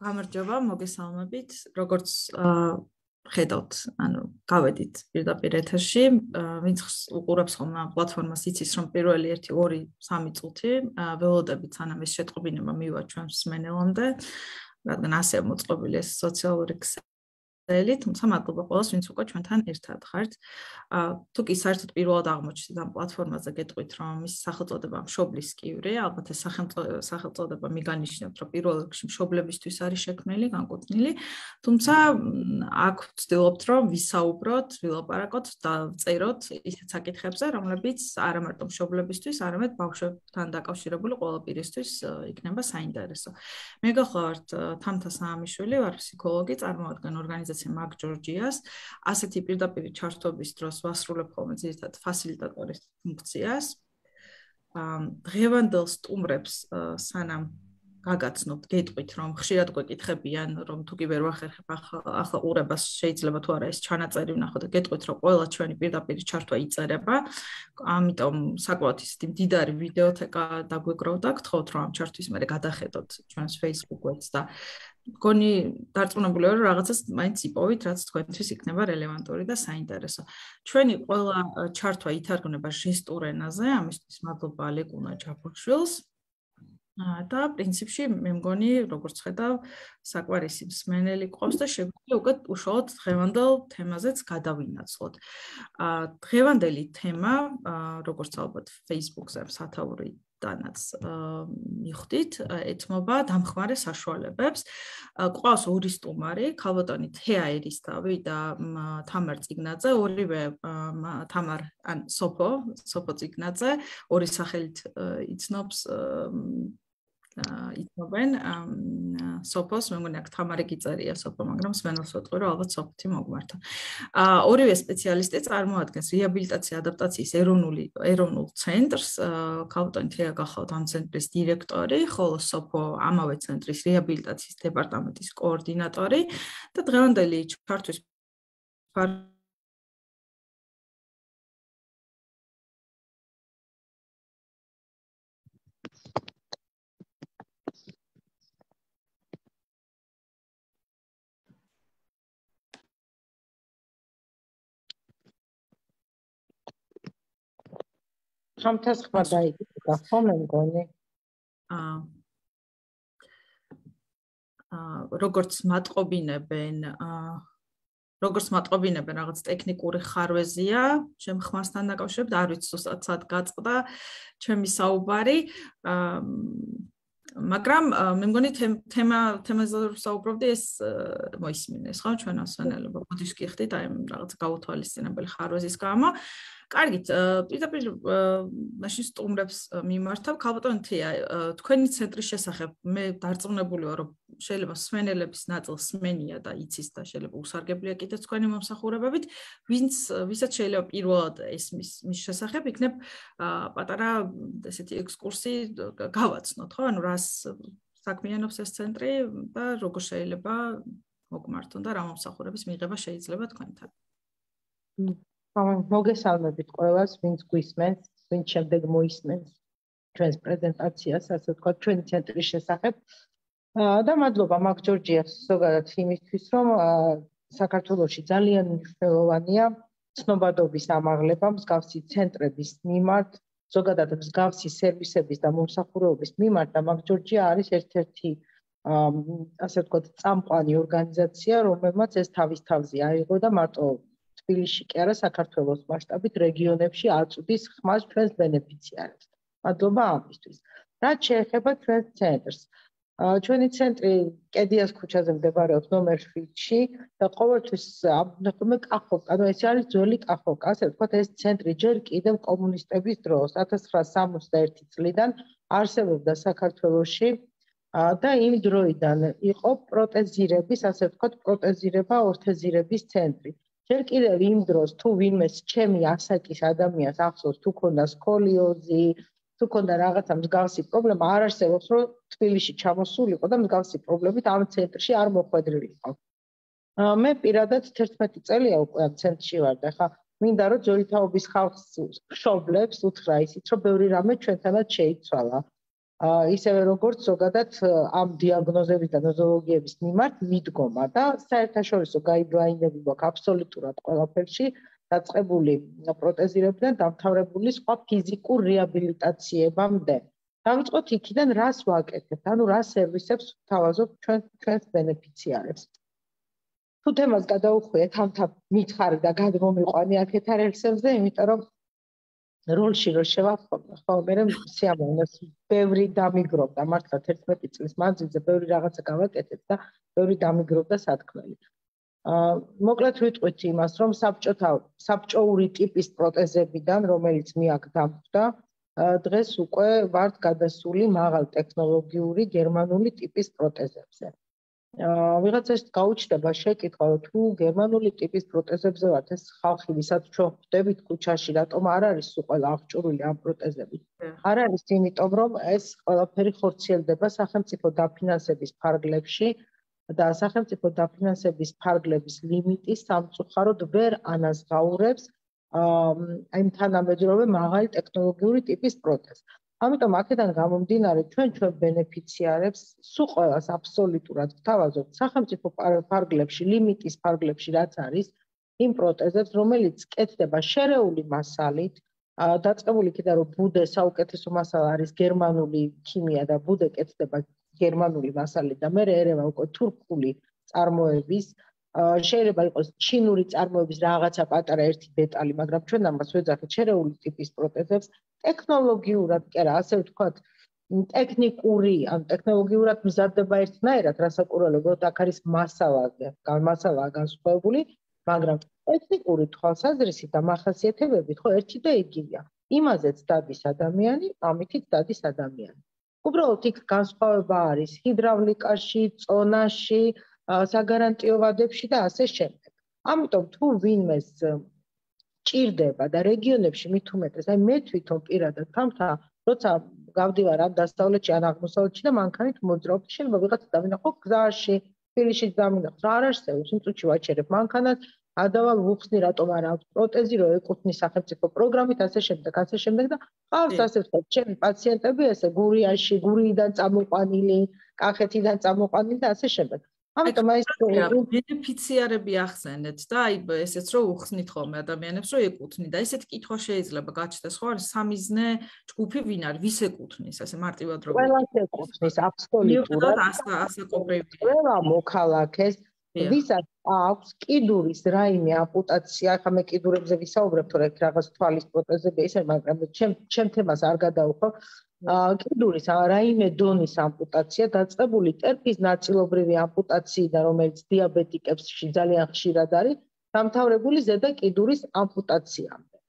გამარჯობა, მოგესალმებით. Როგორც ხედავთ, გავედით პირდაპირ ეთერში, ვინც უყურებს ხოლმე ამ პლატფორმას, იცის, რომ პირველი 1-2-3 წუთი ველოდებით სანამ ეს შეტყობინება მივა ჩვენს მსმენელამდე, რადგან ასე მოწყობილი ეს სოციალური ქსელი, თუმცა მადლობა ყველას, ვინც უკვე ჩვენთან ერთად ხართ. თუ კი საერთოდ პირველად აღმოჩნდით ამ პლატფორმაზე, გეტყვით, რომ მის სახელწოდება მშობლის კივრი, ალბათ ეს სახელწოდება მიგანიშნებთ, რომ პირველ რიგში მშობლებისთვის არის შექმნილი, განკუთვნილი, თუმცა აქ ვცდილობთ, რომ ვისაუბროთ, ვილაპარაკოთ და ვწეროთ ისეთ საკითხებზე, რომლებიც არა მარტო მშობლებისთვის, არამედ ბავშვებთან დაკავშირებული ყველა პირისთვის იქნება საინტერესო. მე გახლავართ თამთა საამიშვილი, ვარ ფსიქოლოგი, წარმოვადგენ ორგანიზაცია მაგ ჯორჯიას, ასეთი პირდაპირ ჩართობის დროს ვასრულებ ხოლმე ძირითადად ფასილიტატორის ფუნქციას. დღევანდელ სტუმრებს სანამ გაგაცნობთ, გეტყვით, რომ ხშირად გვეკითხებიან, რომ თუ კი ვერ ვახერხებ ახლა ყურებას, შეიძლება თუ არა ეს ჩანაწერი ვნახო და გეტყვით, რომ ყველა ჩვენი პირდაპირ ჩართვა იწერება. ამიტომ საკმაოდ ისეთი მდიდარი ვიდეოთეკა დაგვეგროვდა, გთხოვთ, რომ ამ ჩართვის მერე გადახედოთ ჩვენს Facebook webs და მგონი დარწმუნებული ვარ, რომ რაღაცას მაინც იპოვით, რაც თქვენთვის იქნება რელევანტური და საინტერესო. ჩვენი ყველა ჩართვა ითარგმნება ჟესტურ ენაზე, ამისთვის მადლობა ლეკუნა ჯაბოშვილს. და პრინციპში მე მგონი, როგორც ხედავ, საკვარისი მსმენელი ყავს და შეგვიძლია უკვე უშუალოდ დღევანდელ თემაზეც გადავინაცვლოთ. დღევანდელი თემა, როგორც ალბათ Facebook-ზე სათაური დანაც მიხვდით, ეთმობა დამხმარე საშუალებებს. ყავს ორი სტუმარი, ქალბატონი თეა ერისთავი და თამარ წიგნაძე, ორივე თამარ ან სოფო წიგნაძე, ორი სახელით იცნობს იცნობენ სოფოს, მე მგონი აქ თამარი გიწერია სოფო, მაგრამ სვენელს ვეტყვი, რომ ალბათ სოფოთი მოგმართა. ორივე სპეციალისტი წარმოადგენს რეაბილიტაცია ადაპტაციის ეროვნულ ცენტრს, ქალბატონი თეა გახლავთ ამ ცენტრის დირექტორი, ხოლო სოფო ამავე ცენტრის რეაბილიტაციის დეპარტამენტის კოორდინატორი და დღევანდელი ჩართვის Хамтас ხმა დაიგდა ხო მე მგონი. როგორც მატყობინებენ რაღაც ტექნიკური ხარვეზია, ჩემ ხმასთან დაკავშირებით, არ ვიცი სად გაწყდა ჩემი საუბარი. მაგრამ მე მგონი თემაზე საუბრობდი ეს მოისმინეს ხო ჩვენ ასვენელებო ბუდიშკი ხდით აი რაღაც გაუთვალისწინებელი ხარვეზის გამო. კარგით, პირდაპირ მაშინ სტუმრებს მიმართავ. ქალბატონი თეა, თქვენი ცენტრის შესახებ მე დარწმუნებული ვარ, რომ შეიძლება მსმენელების ნაწილს სმენია და იცის და შეიძლება უსარგებლია კიდე თქვენი მომსახურებებით, ვისაც შეიძლება პირველად ესმის მის შესახებ, იქნებ პატარა ესეთი ექსკურსი გავაცნოთ, ხო? ანუ რას საქმიანობს ეს ცენტრი და როგორ შეიძლება მოგმართონ და რა მომსახურების მიღება შეიძლება თქვენთან. მოგესალმებით ყველას, ვინც გვისმენს, ვინც შემდეგ მოისმენს ჩვენს პრეზენტაციას, ასე ვთქვათ, ჩვენი ცენტრის შესახებ. და მადლობა მაგ ჯორჯიას ზოგადად იმისთვის, რომ საქართველოში ძალიან მნიშვნელოვანია ცნობადობის ამაღლება მსგავსი ცენტრების მიმართ, ზოგადად მსგავსი სერვისების და მომსახურებების მიმართ და მაგ ჯორჯია არის ერთ-ერთი ასე ვთქვათ, წამყვანი ორგანიზაცია, რომელმაც ეს თავის თავზე აიღო და მარტო თბილისში კი არა, საქართველოს მასშტაბით რეგიონებში აწვდის ხმას ჩვენს ბენეფიციარებს. მადლობა ამისთვის. რაც შეეხება ჩვენს ცენტრს. ჩვენი ცენტრი კედიას ქუჩაზე მდებარეობს ნომერ 7-ში და ყოველთვის ნახούμε კახოვკა, ანუ ეს არის ძველი კახოვკა, ასე ვთქვათ, ეს ცენტრი ჯერ კიდევ კომუნისტების დროს 1961 წლიდან არსებობდა საქართველოში და იმ დროიდან იყო პროტეზირების, ასე ვთქვათ, პროტეზირება ორთეზირების ცენტრი. ჯერ კიდევ იმ დროს თუ ვინმეს ჩემი ასაკის ადამიანს ახსოვს თუ ქონდა სკოლიოზი, თუ ქონდა რაღაცა მსგავსი პრობლემა, არ არსებობს რომ თბილისში ჩამოსულიყო და მსგავსი პრობლემით ამ ცენტრში არ მოხვედრილიყო. მე პირადად 11 წელია უკვე ამ ცენტრში ვარ და ხა მინდა რომ ძველი თაობის ხალხს მშობლებს უთხრა ისიც რომ ბევრი რამე ჩვენთანაც შეიცვალა. ისევე როგორც ზოგადად ამ დიაგნოზების და ნოზოლოგიების მიმართ მიდგომა და საერთაშორისო გაიდლაინები გვაქვს აბსოლუტურად ყველაფერში დაწყებული პროტეზირებიდან დამთავრებული სხვა ფიზიკურ რეაბილიტაციებამდე. დავიწყოთ იქიდან, რას ვაკეთებთ, ანუ რა სერვისებს ვთავაზობთ ჩვენს ბენეფიციარებს. თუ თემას გადავუხვიეთ, ამთა მითხარი და გადმომიყვანი აქეთ არ ელსებზე, იმიტომ რომ როლში რო შევახმო, ხო, მე სიამოვნებს ბევრი დამიგროვდა, მართლა 11 წლის მანძილზე ბევრი რაღაცა გავაკეთეთ და ბევრი დამიგროვდა სათქმელი. მოკლედ ვიტყვით იმას, რომ საბჭოური ტიპის პროტეზებიდან, რომელიც მე აქ დამხვდა, დღეს უკვე ვართ გადასული მაღალ ტექნოლოგიური გერმანული ტიპის პროტეზებზე. ვიღაცას გაუჩნდება შეკითხვა, თუ გერმანული ტიპის პროტეზებზე ვართ, ეს ხალხი, ვისაც ჩვენ ხვდებით ქუჩაში, რატომ არ არის ყველა აღჭურვილი ამ პროტეზებით? არ არის, იმიტომ რომ ეს ყველაფერი ხორციელდება სახელმწიფო დაფინანსების ფარგლებში და სახელმწიფო დაფინანსების ფარგლების ლიმიტი სამწუხაროდ ვერ ანაზღაურებს იმ თანამედროვე მაღალი ტექნოლოგიური ტიპის პროტეზს. ამიტომ აქედან გამომდინარე ჩვენ ბენეფიციარებს სულ ყველას აბსოლუტურად ვთავაზობთ სახელმწიფო ფარგლებში, ლიმიტის ფარგლებში რაც არის, იმ პროტეზებს, რომელიც კეთდება შერეული მასალით, დაწყებული იქიდან რომ ბუდე საუკეთესო მასალა არის გერმანული ქიმია და ბუდე კეთდება გერმანული მასალით და მე ერევა უკვე თურქული წარმოების შეიძლება იყოს ჩინური წარმოების რაღაცა პატარა ერთი დეტალი, მაგრამ ჩვენ ამას ვეძახით შერეული ტიპის პროტეზებს ტექნოლოგიურად კი არა, ასე ვთქვათ, ტექნიკური, ან ტექნოლოგიურად მზადდება ერთნაირად, რასაკვირველებლად აქ არის მასალაა განსხვავებული, მაგრამ ტექნიკური თვალსაზრისით და მახასიათებლებით ხო ერთი და იგივეა. იმაზეც დადის ადამიანი, ამითიც დადის ადამიანი. უბრალოდ იქ განსხვავება არის ჰიდრავლიკაში, წონაში, საგარანტიო ვადებში და ასე შემდეგ. ამიტომ თუ ვინმეს ჭირდება და რეგიონებში მით უმეტეს, აი მე თვითონ პირადად თამთა, როცა გავდივარ ამ დასავლეთში ან აღმოსავლეთში და მანქანით მოძრაობ, შეიძლება ვიღაცა დავინახო გზაში, თბილისში დავინახო, არ არსებობს, იმ წუთში ვაჩერებ მანქანას, ადავალ ვუხსნი რატომ არ აქვს პროტეზი, რომ ეკუთვნის სახელმწიფო პროგრამით, ასე შემდეგ და ყავს ასე ვთქვათ, ჩემი პაციენტები ესე გურიაში, გურიიდან წამოყვანილი, კახეთიდან წამოყვანილი და ასე შემდეგ. ამიტომ აი ეს ბენეფიციარები ახსენეთ და აი ესეც რომ უხსნით ხოლმე ადამიანებს რომ ეკუთვნი და ესეთი კითხვა შეიძლება გაჩნდეს ხო არის სამიზნე ჯგუფი ვინ არის ვის ეკუთვნის ასე მარტივად რომ ყველას ეკუთვნის აბსოლუტურად ყველა მოქალაქეს ვისაც აქვს კიდურის რაიმე ამპუტაცია ახლა მე კიდურებზე ვისაუბრებ თორე რაღაც თვალის პროტეზები ისე მაგრამ ჩემ თემას არ გადავხო კიდურის რაიმე დონის ამპუტაცია დაწყებული ტერფის ნაწილობრივი ამპუტაციიდან რომელიც დიაბეტიკებში ძალიან ხშირად არის დამთავრებული ზედა კიდურის ამპუტაციამდე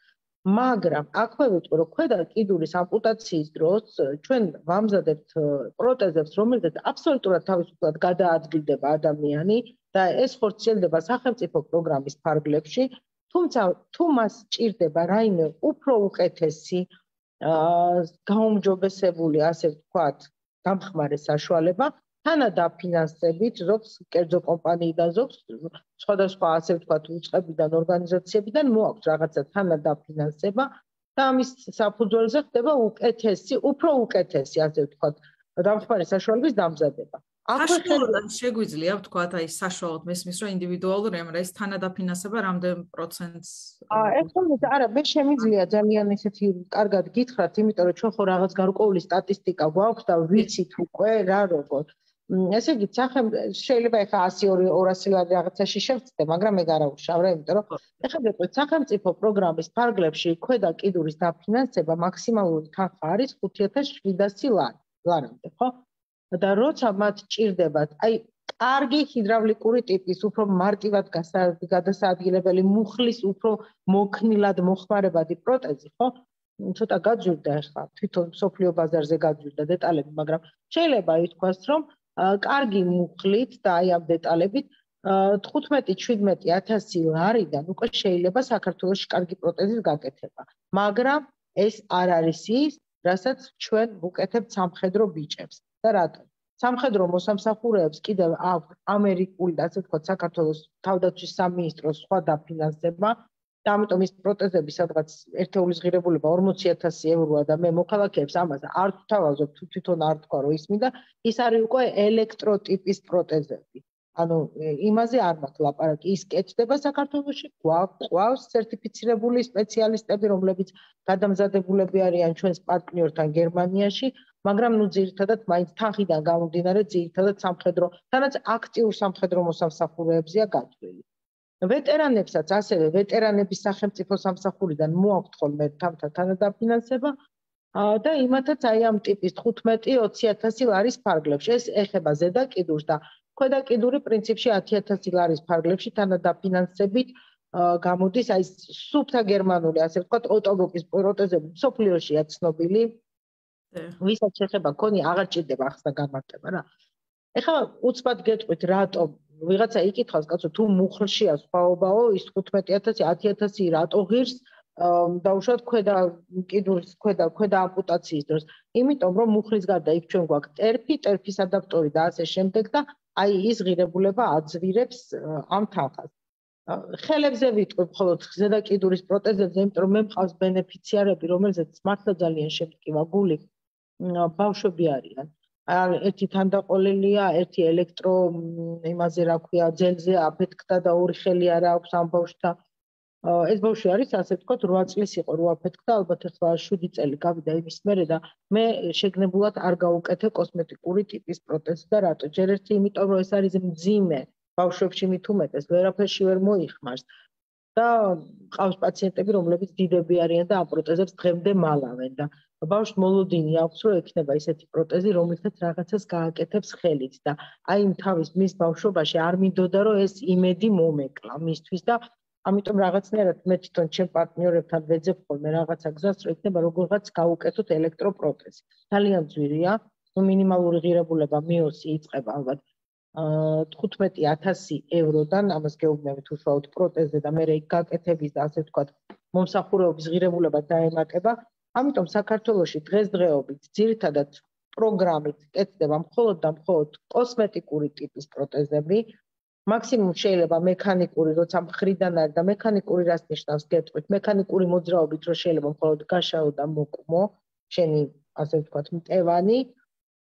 მაგრამ აქვე ვიტყვი რომ ქვედა კიდურის ამპუტაციის დროს ჩვენ ვამზადებთ პროტეზებს რომელზეც აბსოლუტურად თავისუფლად გადაადგილდება ადამიანი და ეს ხორციელდება სახელმწიფო პროგრამის ფარგლებში თუმცა თუ მას ჭირდება რაიმე უფრო უკეთესი გაუმჯობესებული, ასე ვთქვათ, დამხმარე საშუალება, თანადაფინანსებით, ზოგს კერძო კომპანიიდან, ზოგს სხვადასხვა, ასე ვთქვათ, უწყებიდან, ორგანიზაციებიდან მოაქვს რაღაცა თანადაფინანსება და ამის საფუძველზე ხდება უკეთესი, უფრო უკეთესი, ასე ვთქვათ, დამხმარე საშუალების დამზადება. საშუალოდ შეგვიძლია ვთქვათ, აი საშუალოდ მესმის რომ ინდივიდუალური, მაგრამ ეს თანადაფინანსება რამდენ პროცენტს არა, მე შემიძლია ძალიან ისეთი კარგად გითხრათ, იმიტომ რომ ჩვენ ხო რაღაც გარკვეული სტატისტიკა გვაქვს და ვიცით უკვე რა როგორ. ესე იგი, შეიძლება ეხა 100-200 რაღაცაში შევწდე, მაგრამ მე გარავშავ რა, იმიტომ რომ ეხა ვიტყვით სახელმწიფო პროგრამის ფარგლებში ქვედა კიდურის დაფინანსება მაქსიმალური თანხა არის 5700 ლარამდე, ხო? და როცა მათ ჭირდებათ, აი, კარგი ჰიდრავლიკური ტიპის, უფრო მარტივად გადასაადგილებელი, მუხლის უფრო მოქნილად მოხმარებადი პროტეზი, ხო? ცოტა გაძვირდა ახლა, თვითონ სოფლიო ბაზარზე გაძვირდა დეტალები, მაგრამ შეიძლება ითქვას, რომ კარგი მუხლით და აი ამ დეტალებით 15-17 ლარიდან უკვე შეიძლება საქართველოში კარგი პროტეზის გაკეთება. მაგრამ ეს არ არის ის, რასაც ჩვენ ვუკეთებთ სამხედრო ბიჭებს. და რატომ? სამხედრო მოსამსახურეებს კიდევ აქვს ამერიკული და ასე ვთქვათ საქართველოს თავდაცვის სამინისტროს სხვა დაფინანსება და ამიტომ ის პროტეზები სადღაც ერთეულის ღირებულება 40,000 ევროა და მე მოქალაქეებს ამას არ ვთავაზობ, თვითონ არ თქვა რომ ისმინდა, ის არის უკვე ელექტროტიპის პროტეზები. ანუ იმაზე არ მაქვს ლაპარაკი, ის კეთდება საქართველოში, გვაქვს სერტიფიცირებული სპეციალისტები, რომლებიც გადამზადებულები არიან ჩვენს პარტნიორთან გერმანიაში, მაგრამ ნუ ძირითადად მაინც თანხიდან გამომდინარე ძირითადად სამხედრო, თანაც აქტიურ სამხედრო მოსამსახურეებზია გათვლილი. ვეტერანებსაც ასევე ვეტერანების სახელმწიფო სამსახურიდან მოაქვთ ხოლმე თამთა თანადაფინანსება და იმათაც აი ამ ტიპის 15-20,000 ლარის ფარგლებში. ეს ეხება ზედა კიდურს და ქვედა კიდური პრინციპში 10,000 ლარის ფარგლებში თანადაფინანსებით გამოდის აი სუფთა გერმანული, ასე ვთქვათ, ოტობოკის პროტეზები მსოფლიოშია ცნობილი. ვისაც შეხება ქონი აღარ ჭირდება ახსნა გამარტება რა. ეხლა უცბად გეტყვით რატომ ვიღაცა იკითხავს კაცო თუ მუხლშია სხვაობაო ის 15,000 10,000 რატო ღირს დაუშვათ ქვედა კიდურის ქვედა ამპუტაციის დროს. იმიტომ რომ მუხლის გარდა იქ ჩვენ გვაქვს ტერფის ადაპტორი და ასე შემდეგ და აი ის ღირებულება აძვირებს ამ თანხას. ხელებზე ვიტყვი მხოლოდ ზედა კიდურის პროტეზებზე, იმიტომ რომ მე მყავს ბენეფიციარები, რომელზეც მართლა ძალიან შემტკივა გული ბავშვები არიან. ერთი თანდაყოლილია, ერთი ელექტრო იმაზე რა ქვია, ძელზე აფეთქდა და ორი ხელი არა აქვს ამ ბავშვთა. ეს ბავშვი არის, ასე ვთქვათ, 8 წლის იყო, რო აფეთქდა, ალბათ ახლა 7 წელი გავიდა იმის მერე და მე შეგნებულად არ გავუკეთე კოსმეტიკური ტიპის პროტეზი და რატო? ჯერ ერთი იმიტომ რომ ეს არის მძიმე, ბავშვებში მით უმეტეს ვერაფერში ვერ მოიხმარს. და ყავს პაციენტები, რომლებიც დიდები არიან და ამ პროტეზებს დღემდე მალავენ და ბავშვს მოლოდინი აქვს, რომ ექნება ისეთი პროტეზი, რომელსაც რაღაცას გააკეთებს ხელით და აი თავის მის ბავშვობაში არ მინდოდა, რომ ეს იმედი მომეკლა მისთვის და ამიტომ რაღაცნაირად მე თვითონ ჩემ პარტნიორებთან ვეძებ ხოლმე რაღაცა გზას, რომ ექნება როგორღაც გაუკეთოთ ელექტროპროტეზი. ძალიან ძვირია, მინიმალური ღირებულება მიოსი იწყება ალბათ 15,000 ევროდან, ამას გეუბნებით უშუალოდ პროტეზზე და მე იქ გაკეთების და ასე ვთქვათ, მომსახურეობის ღირებულება დაემატება. ამიტომ საქართველოში დღესდღეობით ძირითადად პროგრამით კეთდება მხოლოდ და მხოლოდ კოსმეტიკური ტიპის პროტეზები. მაქსიმუმ შეიძლება მექანიკური, როცა მხრიდან არის და მექანიკური რას ნიშნავს გეტყვით, მექანიკური მოძრაობით რო შეიძლება მხოლოდ გაშაო და მოკმო, შენი ასე ვთქვათ, მტევანი,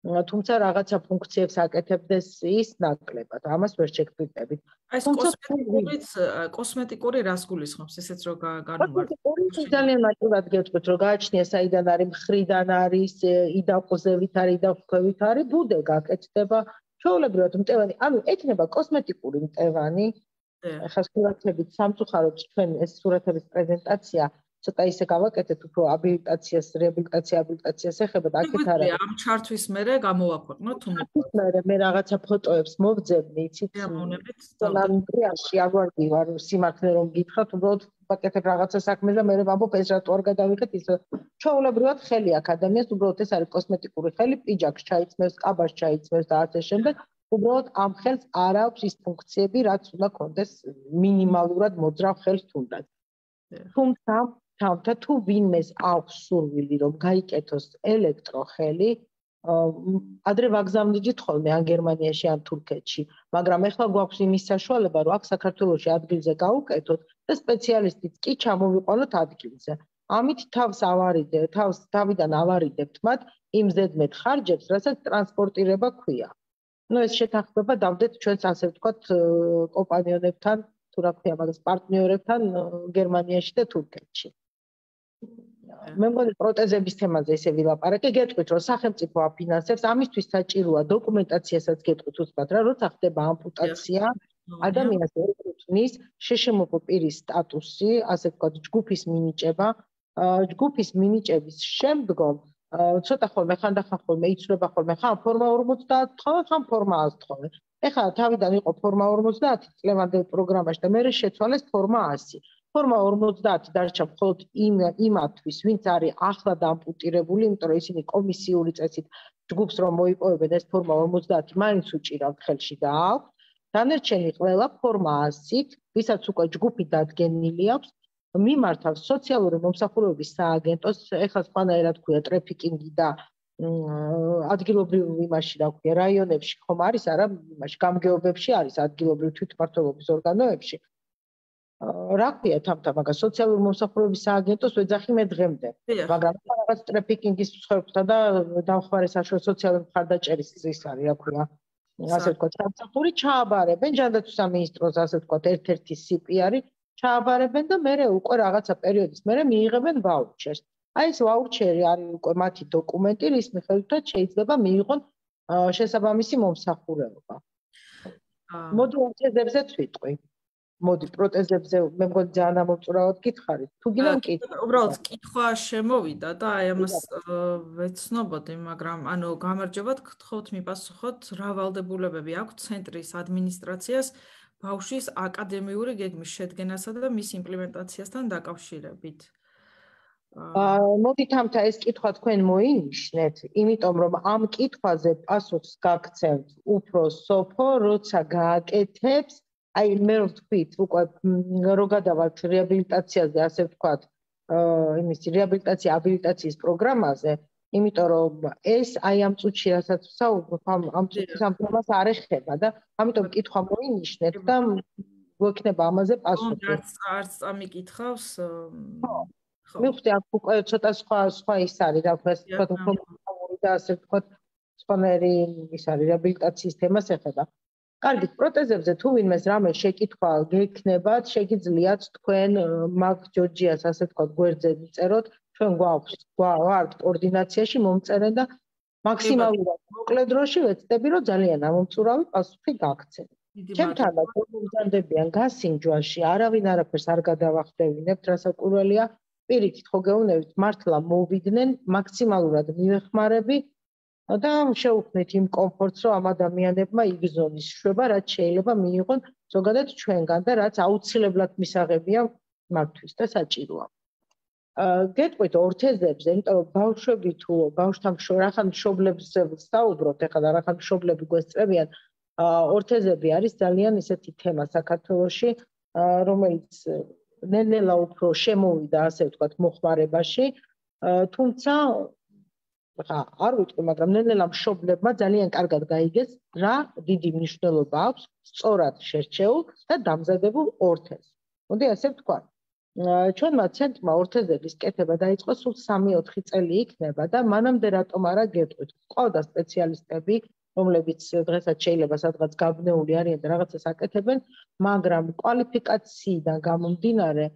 თუმცა რაღაცა ფუნქციებს აკეთებდეს ის ნაკლებად. ამას ვერ შეგგვიტებით. ეს კოსმეტიკური რას გულისხმობს, ესეც რო განვარტყმოთ. ძალიან ნაკლებად გეტყვით, რომ გააჩნია საიდან არის, მხრიდან არის, იდაყოზევით არის, იდახვევით არის, ბუდე გაკეთდება. ჩვეულებრივად მტევანი, ანუ ექნება კოსმეტიკური მტევანი. ახლა სურათებით სამწუხაროდ ჩვენ ეს სურათების პრეზენტაცია ცოტა ისე გავაკეთეთ, უფრო აბილიტაციას, რეაბილიტაციას ეხება და აქეთ არა. ამ ჩართვის მერე გამოვაქვეყნოთ თუ მე რაღაცა ფოტოებს მოვძებნი, იცით? ამტრიაში აგვარდივარ სიმართლე რომ გითხრათ, უბრალოდ ვაკეთებ რაღაცა საქმეს და მე ვამბობ ეს რატო არ გადავიღეთ ის. ჩვეულებრივად ხელი აქ ადამიანს, უბრალოდ ეს არის კოსმეტიკური ხელი, პიჯაკს ჩაიცმევს, კაბას ჩაიცმევს და ასე შემდეგ. უბრალოდ ამ ხელს არ აქვს ის ფუნქციები, რაც უნდა კონდეს მინიმალურად მოძრავ ხელს თუნდაც. თუმცა თავთა თუ ვინმეს აქვს სურვილი რომ გაიკეთოს ელექტროხელი, ადრე ვაგზავნიდით ხოლმე ან გერმანიაში ან თურქეთში, მაგრამ ეხლა გვაქვს იმის საშუალება, რომ აქ საქართველოში ადგილზე გაუკეთოთ და სპეციალისტიც კი ჩამოვიყვანოთ ადგილზე. ამით თავიდან ავარიდებთ მათ იმ ზედმეტ ხარჯებს, რასაც ტრანსპორტირება ქვია. ეს შეთანხმება დავდეთ ჩვენს ასე ვთქვათ კომპანიონებთან, თუ რა ქვია მაგას, პარტნიორებთან გერმანიაში და თურქეთში. მე მგონი პროტეზების თემაზე ისე ვილაპარაკე, გეტყვით რომ სახელმწიფო აფინანსებს, ამისთვის საჭიროა დოკუმენტაციასაც გეტყვით უცბად რა, როცა ხდება ამპუტაცია, ადამიანს ეკუთვნის შეშმოკ პირის სტატუსი, ასე ვთქვათ, ჯგუფის მინიჭება, ჯგუფის მინიჭების შემდგომ ცოტა ხოლმე ხანდახან ხოლმე იცვლება ხოლმე ხან ფორმა 50 თხოვე, ხან ფორმა 100 თხოვე. ეხლა თავიდან იყო ფორმა 50 წლევანდელ პროგრამაში და მერე შეცვალეს ფორმა 100. ფორმა 50 დარჩა მხოლოდ იმათთვის, ვინც არის ახლად ამპუტირებული, იმიტომ რომ ისინი კომისიური წესით ჯგუფს რომ მოიპოვებენ ეს ფორმა 50 მაინც უჭირავთ ხელში და აქვს. დანარჩენი ყველა ფორმა 100-ით, ვისაც უკვე ჯგუფი დადგენილი აქვს, მიმართავს სოციალური მომსახურების სააგენტოს, ეხლა სხვანაირად ქვია ტრაფიკინგი და ადგილობრივ იმაში რა ქვია, რაიონებში ხომ არის არა, იმაში გამგეობებში არის ადგილობრივ თვითმმართველობის ორგანოებში. რა ქვია თამთა მაგას სოციალური მომსახურების სააგენტოს ვეძახი მე დღემდე მაგრამ რაღაც ტრაფიკინგის მსხვერპლთა და დამხმარე საშუალო სოციალური მხარდაჭერის ის არის რა ქვია ასე ვთქვათ სამსახური ჩააბარებენ ჯანდაცვის სამინისტროს ასე ვთქვათ ერთ-ერთი სიპი არის ჩააბარებენ და მერე უკვე რაღაცა პერიოდის მერე მიიღებენ ვაუჩერს აი ეს ვაუჩერი არის უკვე მათი დოკუმენტი რის მიხედვითაც შეიძლება მიიღონ შესაბამისი მომსახურება მოდი პროტეზებზეც ვიტყვი მოდი პროტეზებზე მე მგონი ძალიან ამოწურავად გითხარით თუ გინდ მკითხვა უბრალოდ კითხვა შემოვიდა და აი ამას ვეცნობოდი მაგრამ ანუ გამარჯობათ გთხოვთ მიპასუხოთ რა ვალდებულებები აქვს ცენტრის ადმინისტრაციას ბავშვის აკადემიური გეგმის შედგენასა და მის იმპლემენტაციასთან დაკავშირებით მოდით ამთა ეს კითხვა თქვენ მოინიშნეთ იმიტომ რომ ამ კითხვაზე პასუხს გაგცემთ უფრო სოფო როცა გააკეთებს აი მე ვთქვით უკვე რო გადავალთ რეაბილიტაციაზე ასე ვთქვათ იმის რეაბილიტაცია აბილიტაციის პროგრამაზე იმიტომ რომ ეს აი ამ წუთში რასაც ვსაუბრობ ამ წუთის ამ თემას არ ეხება და ამიტომ კითხვა მოინიშნეთ და გვექნება ამაზე პასუხი არც წამიკითხავს მივხვდი აქ უკვე ცოტა სხვა ის არის რა ვთქვათ უფრო და ასე ვთქვათ სხვანაირი ის არის რეაბილიტაციის თემას ეხება კარგი პროტეზებზე თუ ვინმეს რამე შეკითხვა გექნებათ შეგიძლიათ თქვენ მაგ ჯორჯიას ასე ვთქვათ გვერდზე წეროთ ჩვენ გვაქვს კოორდინაციაში მომწერენ და მაქსიმალურად მოკლე დროში ვეცდები რომ ძალიან ამომწურავი პასუხი გაგცენ ჩემთან მომზადებიან გასინჯვაში არავინ არაფერს არ გადავახდევინებთ რასაკვირველია პირიქით ხო გეუბნებით მართლა მოვიდნენ მაქსიმალურად მივეხმარები და შევუქმნით იმ კომფორტს რომ ამ ადამიანებმა იგზნოს შვება რაც შეიძლება მიიღონ ზოგადად ჩვენგან და რაც აუცილებლად მისაღებია მათთვის და საჭიროა გეტყვით ორთეზებზე იმიტომ რომ ბავშვები თუ ბავშვთან რახან მშობლებზე ვსაუბრობთ ეხლა და რახან მშობლები გვესწრებიან ორთეზები არის ძალიან ისეთი თემა საქართველოში რომელიც ნელ-ნელა უფრო შემოვიდა ასე ვთქვათ მოხმარებაში თუმცა არ ვიტყვი მაგრამ ნელ-ნელა მშობლებმა ძალიან კარგად გაიგეს რა დიდი მნიშვნელობა აქვს სწორად შერჩეულ და დამზადებულ ორთეზს მოდი ასე ვთქვათ ჩვენმა ცენტრმა ორთეზების კეთება დაიწყო სულ 3-4 წელი იქნება და მანამდე რატომ არა გეტყვით ყავდა სპეციალისტები რომლებიც დღესაც შეიძლება სადღაც გაბნეული არიან და რაღაცას აკეთებენ მაგრამ კვალიფიკაციიდან გამომდინარე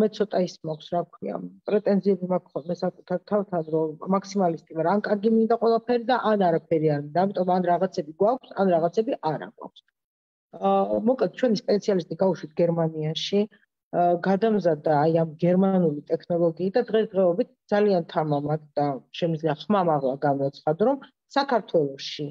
მე ცოტა ის მოხს რა ქვია პრეტენზიები მაქვს ხოლმე საკუთარ თავთან რომ მაქსიმალისტი ვარ ან კარგი მინდა ყველაფერი და ან არაფერი არ მინდა ამიტომ ან რაღაცები გვაქვს ან რაღაცები არ აქვს მოკლედ ჩვენი სპეციალისტი გავუშვით გერმანიაში გადამზადდა აი ამ გერმანული ტექნოლოგიით და დღესდღეობით ძალიან თამამად და შემიძლია ხმამაღლა გამოცხადო რომ საქართველოში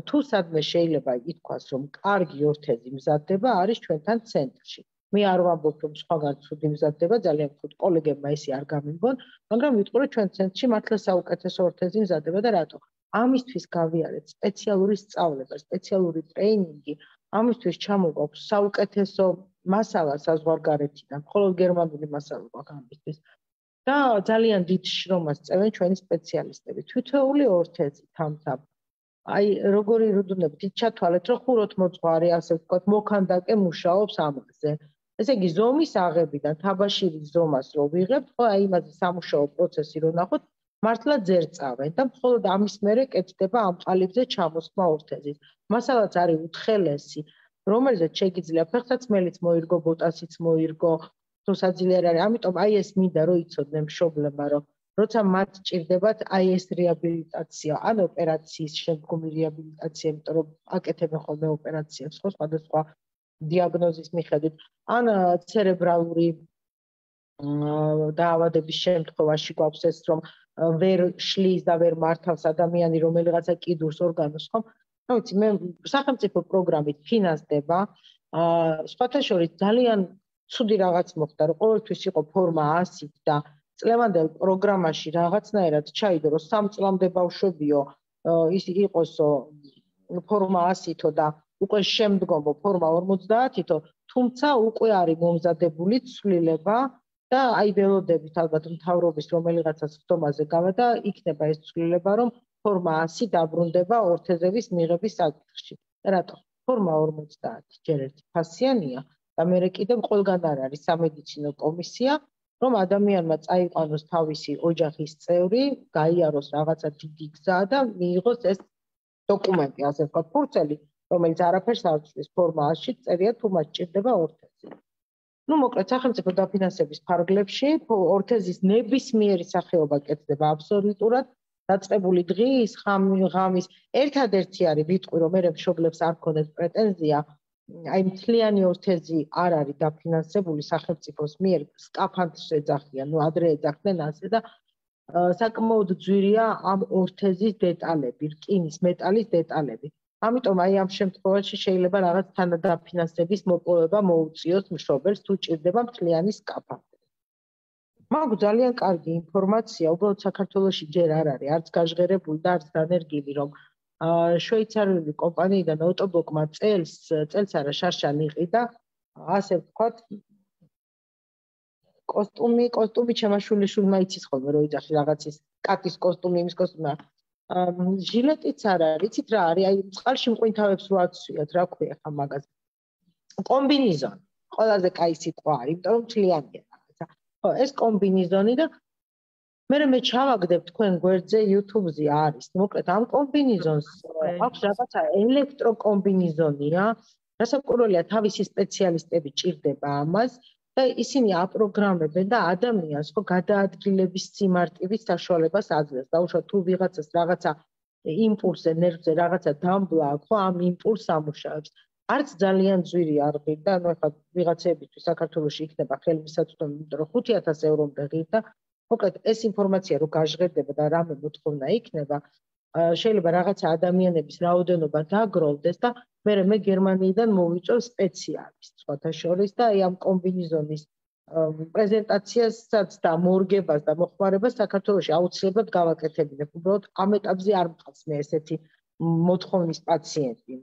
თუ სადმე შეიძლება ითქვას რომ კარგი ორთეზი მზადდება არის ჩვენთან ცენტრში მე არ ვამბობ რომ სხვაგან ცუდი მზადდება ძალიან ვთქვით კოლეგებმა ესე არ გამიგონ მაგრამ ვიტყვი რომ ჩვენ ცენტრში მართლა საუკეთესო ორთეზი მზადდება და რატო ამისთვის გავიარეთ სპეციალური სწავლება სპეციალური ტრეინინგი ამისთვის ჩამოგვაქვს საუკეთესო მასალა საზღვარგარეთიდან მხოლოდ გერმანული მასალა გვაქვს ამისთვის და ძალიან დიდ შრომას წევენ ჩვენი სპეციალისტები თითოეული ორთეზი თამთამ აი როგორი რუდუნებით ჩათვალეთ რომ ხუროთ მოძღვარი ასე ვთქვათ მოქანდაკე მუშაობს ამაზე ესე იგი ზომის აღებიდან თაბაშირის ზომას რო ვიღებთ ხო აი იმაზე სამუშაო პროცესი რო ნახოთ მართლა ძერწავენ და მხოლოდ ამის მერე კეთდება ამ ყალიბზე ჩამოსხმა ორთეზის მასალაც არის უთხელესი რომელზეც შეიძლება ფეხსაცმელიც მოირგო ბოტასიც მოირგო თუ საძილე არ არის ამიტომ აი ეს მინდა რომ იცოდნენ მშობლებმა რომ როცა მათ ჭირდებათ აი ეს რეაბილიტაცია ან ოპერაციის შემდგომი რეაბილიტაცია იმიტომ რომ აკეთებენ ხოლმე ოპერაციებს ხო სხვადასხვა დიაგნოზის მიხედვით ან ცერებრალური დაავადების შემთხვევაში გვაქვს ეს რომ ვერ შლის და ვერ მართავს ადამიანი რომელიღაცა კიდურს ორგანოს ხო რა ვიცი მე სახელმწიფო პროგრამით ფინანსდება სხვათა შორის ძალიან ცუდი რაღაც მოხდა რომ ყოველთვის იყო ფორმა 100 და წლევანდელ პროგრამაში რაღაცნაირად ჩაიდო რომ 3 წლამდე ბავშვებიო ის იყოსო ფორმა 100-თო და უკვე შემდგომო ფორმა 50-თო თუმცა უკვე არის მომზადებული ცვლილება და აი ველოდებით ალბათ მთავრობის რომელიღაცა სხდომაზე გავა და იქნება ეს ცვლილება რომ ფორმა 100 დაბრუნდება ორთეზების მიღების საკითხში. რატო? ფორმა 50 ჯერ ერთი ფასიანია და მე კიდევ ყველგან არ არის სამედიცინო კომისია, რომ ადამიანმა წაიყვანოს თავისი ოჯახის წევრი, გაიაროს რაღაცა დიდი გზა და მიიღოს ეს დოკუმენტი, ასე ვთქვათ, ფურცელი, რომელიც არაფერს არ ცვლის, ფორმაში წერია თუ მას სჭირდება ორთეზი. მოკლედ, სახელმწიფო დაფინანსების ფარგლებში ორთეზის ნებისმიერი სახეობა კეთდება აბსოლუტურად დაწყებული დღის, ღამის, ერთადერთი არის ვიტყვი, რომ მე მშობლებს არ ქონდეს პრეტენზია, აი მთლიანი ორთეზი არ არის დაფინანსებული სახელმწიფოს მიერ, სკაფანდრს ეძახიან, ადრე ეძახდნენ ასე და საკმაოდ ძვირია ამ ორთეზის დეტალები, რკინის მეტალის დეტალები. ამიტომ აი ამ შემთხვევაში შეიძლება რაღაც თანადაფინანსების მოპოვება მოუწიოს მშობელს თუ ჭირდება მთლიანი სკაფანდრი. მაქვს ძალიან კარგი ინფორმაცია, უბრალოდ საქართველოში ჯერ არ არის არც გაჟღერებული და არც დანერგილი, რომ შვეიცარიული კომპანიიდან ოტობოკმა წელს არა შარშან იყიდა, ასე ვთქვათ, კოსტუმი ჩემაშვილიშვილმა იცის ხოლმე რო იძახი რაღაცის კატის კოსტუმი, იმის კოსტუმი. ჟილეტიც არ არის, იცით რა არის, აი წყალში მყვინთავებს რო აცვიათ, რა ქვია ხა მაგას. კომბინიზონი. ყველაზე კაი სიტყვა არის, იმიტომ რომ მთლიანია რაღაცა. ხო, ეს კომბინიზონი და მე ჩავაგდებ თქვენ გვერდზე YouTube-ზე არის. მოკლედ ამ კომბინიზონს აქვს რაღაცა ელექტროკომბინიზონია, რასაკვირველია თავისი სპეციალისტები ჭირდება ამას და ისინი აპროგრამებენ და ადამიანს ხო გადაადგილების სიმარტივის საშუალებას აძლევს. დაუშვათ თუ ვიღაცას რაღაცა იმპულსზე, ნერვზე რაღაცა დამბლა აქვს, ხო ამ იმპულსს ამუშავებს. არც ძალიან ძვირი არ ღირდა და ანუ ეხლა ვიღაცებისთვის საქართველოში იქნება ხელმისაწვდომი, იმიტომ რომ 5000 ევრომდე ღირდა. მოკლედ ეს ინფორმაცია რო გაჟღერდება და რამე მოთხოვნა იქნება, შეიძლება რაღაცა ადამიანების რაოდენობა დაგროვდეს და მე გერმანიიდან მოვიწევ სპეციალისტს სხვათა შორის და აი ამ კომბინიზონის პრეზენტაციასაც და მორგებას და მოხმარებას საქართველოში აუცილებლად გავაკეთებინებ. უბრალოდ ამ ეტაპზე არ მყავს მე ესეთი მოთხოვნის პაციენტი.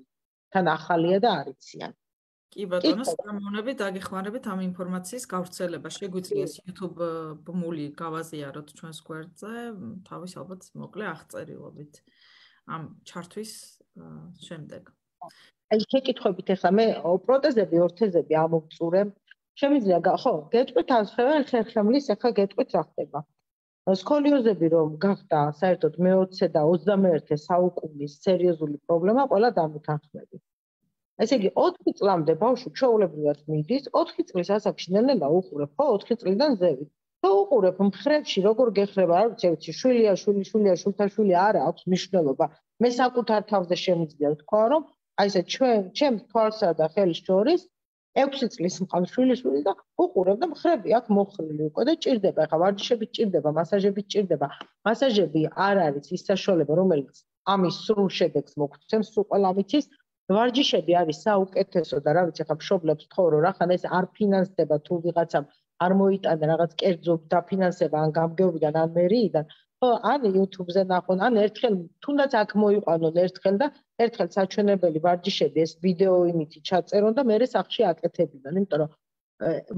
თან ახალია და არ იციან. კი ბატონო, სიამოვნებით დაგეხმარებით ამ ინფორმაციის გავრცელება. შეგვიძლია YouTube ბმული გავაზიაროთ ჩვენს გვერდზე, თავის ალბათ მოკლე აღწერილობით ამ ჩართვის შემდეგ. აი შეკითხვებით ახლა მე პროტეზები, ორთეზები ამოვწურე. შემიძლია ხო, გეტყვით ასხევენ ხერხემლის, ახლა გეტყვით რა ხდება. სკოლიოზები რომ გახდა საერთოდ მე-20 და 21 საუკუნის სერიოზული პრობლემა, ყველა დამუთანხმები. ესე იგი 4 წლამდე ბავშვი ჩვეულებრივად მიდის, 4 წლის ასაკში ნელ-ნელა უყურებ, ხო, 4 წლიდან ზევით. და უყურებ მხრებში როგორ გეხრება, არ ვიცი, შვილია, შვილთაშვილი არა აქვს მნიშვნელობა. მე საკუთარ თავზე შემიძლია ვთქვა, რომ აი ესე ჩემს თვალსა და ხელს შორის 6 წლის მყავს შვილიშვილი და უყურებ და მხრები აქ მოხრილი უკვე და ჭირდება, ხა ვარჯიშები ჭირდება, მასაჟები ჭირდება. მასაჟები არ არის ის საშუალება, რომელიც ამის სრულ შედეგს მოგცემს, სულ ყველა მიცის. ვარჯიშები არის საუკეთესო და რა ვიცი, ხა მშობლებს თხოვრო, რახან ეს არ ფინანსდება თუ ვიღაცამ არ მოიტანა რაღაც კერძო დაფინანსება ან გამგეობიდან ან მერიიდან. ხო, ან YouTube-ზე ნახონ, ან ერთხელ თუნდაც აქ მოიყვანონ ერთხელ და ერთხელ საჩვენებელი ვარჯიშები ეს ვიდეო იმითი ჩაწერონ და მერე სახში აკეთებინონ, იმიტომ რომ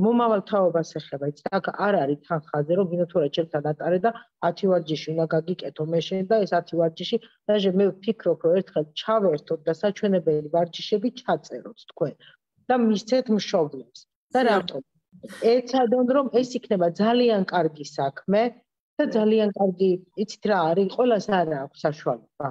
მომავალ თაობას ეხება, იცი, აქ არ არის თანხაზე, რომ გინდა თორე ჩემთან ატარე და 10 ვარჯიში უნდა გაგიკეთო მე შენ და ეს 10 ვარჯიში, დაჟე მე ვფიქრობ, რომ ერთხელ ჩავერთოთ და საჩვენებელი ვარჯიშები ჩაწეროთ თქვენ და მისცეთ მშობლებს. და რატომ? ეცადონ რომ ეს იქნება ძალიან კარგი საქმე და ძალიან კარგი, იცით რა არის, ყველას არ აქვს საშუალება.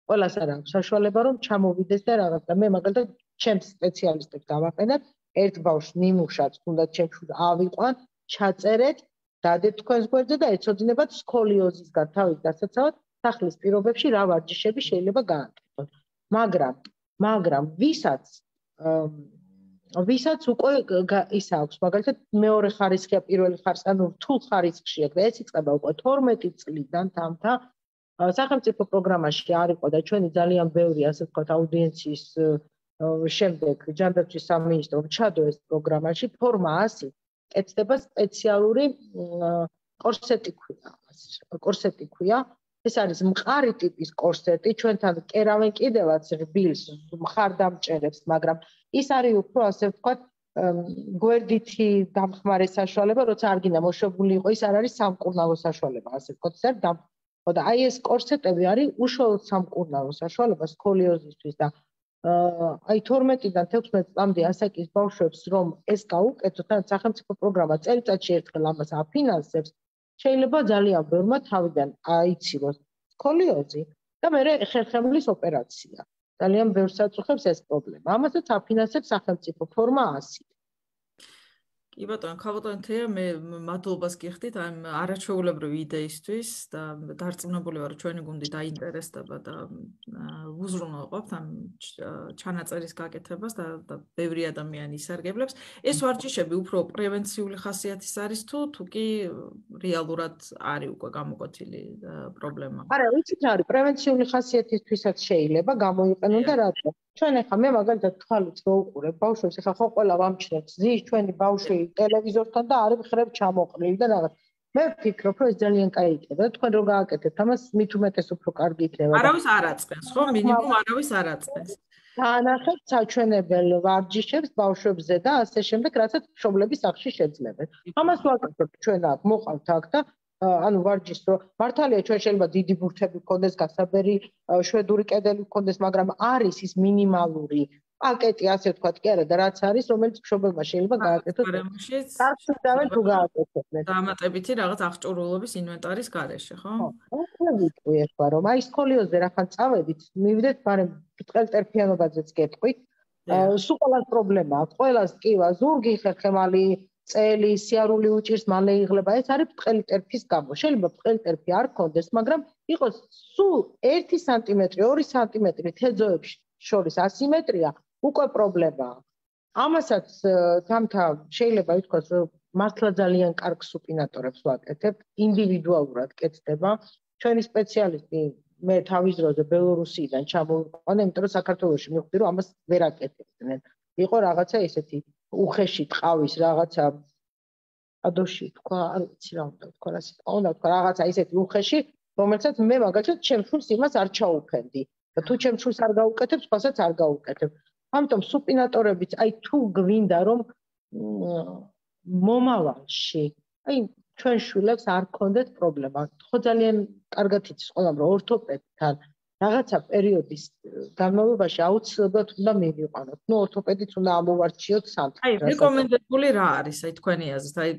ყველას არ აქვს საშუალება რომ ჩამოვიდეს და რაღაც და მე მაგალითად ჩემს სპეციალისტებს დავაყენებ, ერთ ბავშვს ნიმუშად თუნდაც ჩემს ავიყვან, ჩაწერეთ, დადეთ თქვენს გვერდზე და ეცოდინებათ სკოლიოზისგან თავის დასაცავად სახლის პირობებში რა ვარჯიშები შეიძლება გააკეთოთ. მაგრამ ვისაც უკვე ის აქვს, მაგალითად მეორე ხარისხია, პირველი ხარისხი, ანუ რთულ ხარისხია და ეს იწყება უკვე 12 წლიდან თამთა სახელმწიფო პროგრამაში არ იყო და ჩვენი ძალიან ბევრი ასე ვთქვათ აუდიენციის შემდეგ ჯანდაცვის სამინისტრომ ჩადო ეს პროგრამაში ფორმა 100 კეთდება სპეციალური კორსეტი ქვია. ეს არის მყარი ტიპის კორსეტი, ჩვენთან კერავენ კიდევაც რბილს, მხარდამჭერებს, მაგრამ ის არის უფრო ასე ვთქვათ გვერდითი დამხმარე საშუალება, როცა არ გინდა მოშვებული იყო, ის არ არის სამკურნალო საშუალება, ასე ვთქვათ, ეს არის და აი ეს კორსეტები არის უშუალოდ სამკურნალო საშუალება სკოლიოზისთვის და აი 12-დან 16 წლამდე ასაკის ბავშვებს რომ ეს გაუკეთოთ, ან სახელმწიფო პროგრამა წელიწადში ერთხელ ამას აფინანსებს, შეიძლება ძალიან ბევრმა თავიდან აიცილოს სკოლიოზი და მე ხერხემლის ოპერაცია. ძალიან ბევრს აწუხებს ეს პრობლემა. ამასაც აფინანსებს სახელმწიფო ფორმა 100. კი ბატონო, ქალბატონო თეა, მე მადლობას გიხდით ამ არაჩვეულებრივი იდეისთვის და დარწმუნებული ვარ, ჩვენი გუნდი დაინტერესდება და უზრუნველყოფთ ამ ჩანაწერის გაკეთებას და ბევრი ადამიანი ისარგებლებს. ეს ვარჯიშები უფრო პრევენციული ხასიათის არის თუ კი რეალურად არის უკვე გამოკვეთილი პრობლემა? არა, ვიცით რა არის, პრევენციული ხასიათისთვისაც შეიძლება გამოიყენონ და რატო? ჩვენ ახლა მე მაგალითად თვალით ვუყურებ ბავშვებს, ახლა ხო ყველა ვამჩნევთ, ზის ჩვენი ბავშვი ტელევიზორთან და არის მხრებ ჩამოყრილი და რაღაც. მე ვფიქრობ, რომ ეს ძალიან კაი იქნება. თქვენ რო გააკეთებთ ამას, მით უმეტეს უფრო კარგი იქნება. არავის არ აწყენს, ხო? მინიმუმ არავის არ აწყენს. დაანახეთ საჩვენებელ ვარჯიშებს ბავშვებზე და ასე შემდეგ, რასაც მშობლების სახში შეძლებენ. ამას ვაკეთებთ ჩვენ აქ, მოყავთ აქ და ანუ ვარჯიშს რომ მართალია ჩვენ შეიძლება დიდი ბურთები გქონდეს, გასაბერი შვედური კედელი გქონდეს, მაგრამ არის ის მინიმალური პაკეტი, ასე ვთქვათ, კი არა და რაც არის, რომელიც მშობელმა შეიძლება გააკეთოს. კარგად თუ გააკეთებენ. დამატებითი რაღაც აღჭურვილობის ინვენტარის გარეშე, ხო? ხო, ვიტყვი ახლა რომ აი სკოლიოზზე რახან წავედით, მივიდეთ, მაგრამ ბრტყელტერფიანობაზეც გეტყვით. სულ ყველას პრობლემა აქვს. ყველას კივა, ზურგი, ხერხემალი, წელი, სიარული უჭირს, მალე იღლება. ეს არის ბრტყელი ტერფის გამო. შეიძლება ბრტყელი ტერფი არ გქონდეს, მაგრამ იყოს სულ 1 სანტიმეტრი, 2 სანტიმეტრი თეძოებში შორის ასიმეტრია უკვე პრობლემაა. ამასაც თამთა შეიძლება ითქვას, რომ მართლა ძალიან კარგ სუპინატორებს ვაკეთებთ, ინდივიდუალურად კეთდება. ჩვენი სპეციალისტი მე თავის დროზე ბელორუსიიდან ჩამოვიყვანე, იმიტომ რომ საქართველოში მივხვდი, რომ ამას ვერ აკეთებდნენ. იყო რაღაცა ესეთი უხეში ტყავის რაღაცა ადოში თქვა, არ ვიცი რა უნდა თქვა, რა სიტყვა უნდა თქვა, რაღაცა ესეთი უხეში, რომელსაც მე მაგალითად ჩემ შვილს იმას არ ჩაუფენდი. და თუ ჩემ შვილს არ გაუკეთებ, სხვასაც არ გაუკეთებ. ამიტომ სუპინატორებიც, აი თუ გვინდა რომ მომავალში, აი ჩვენ შვილებს არ გქონდეთ პრობლემა. ხო ძალიან კარგად იცის ყველამ რომ ორთოპედთან რაღაცა პერიოდის განმავლობაში აუცილებლად უნდა მივიყვანოთ. ნუ ორთოპედიც უნდა ამოვარჩიოთ სამთო. აი რეკომენდებული რა არის, აი თქვენი აზრით, აი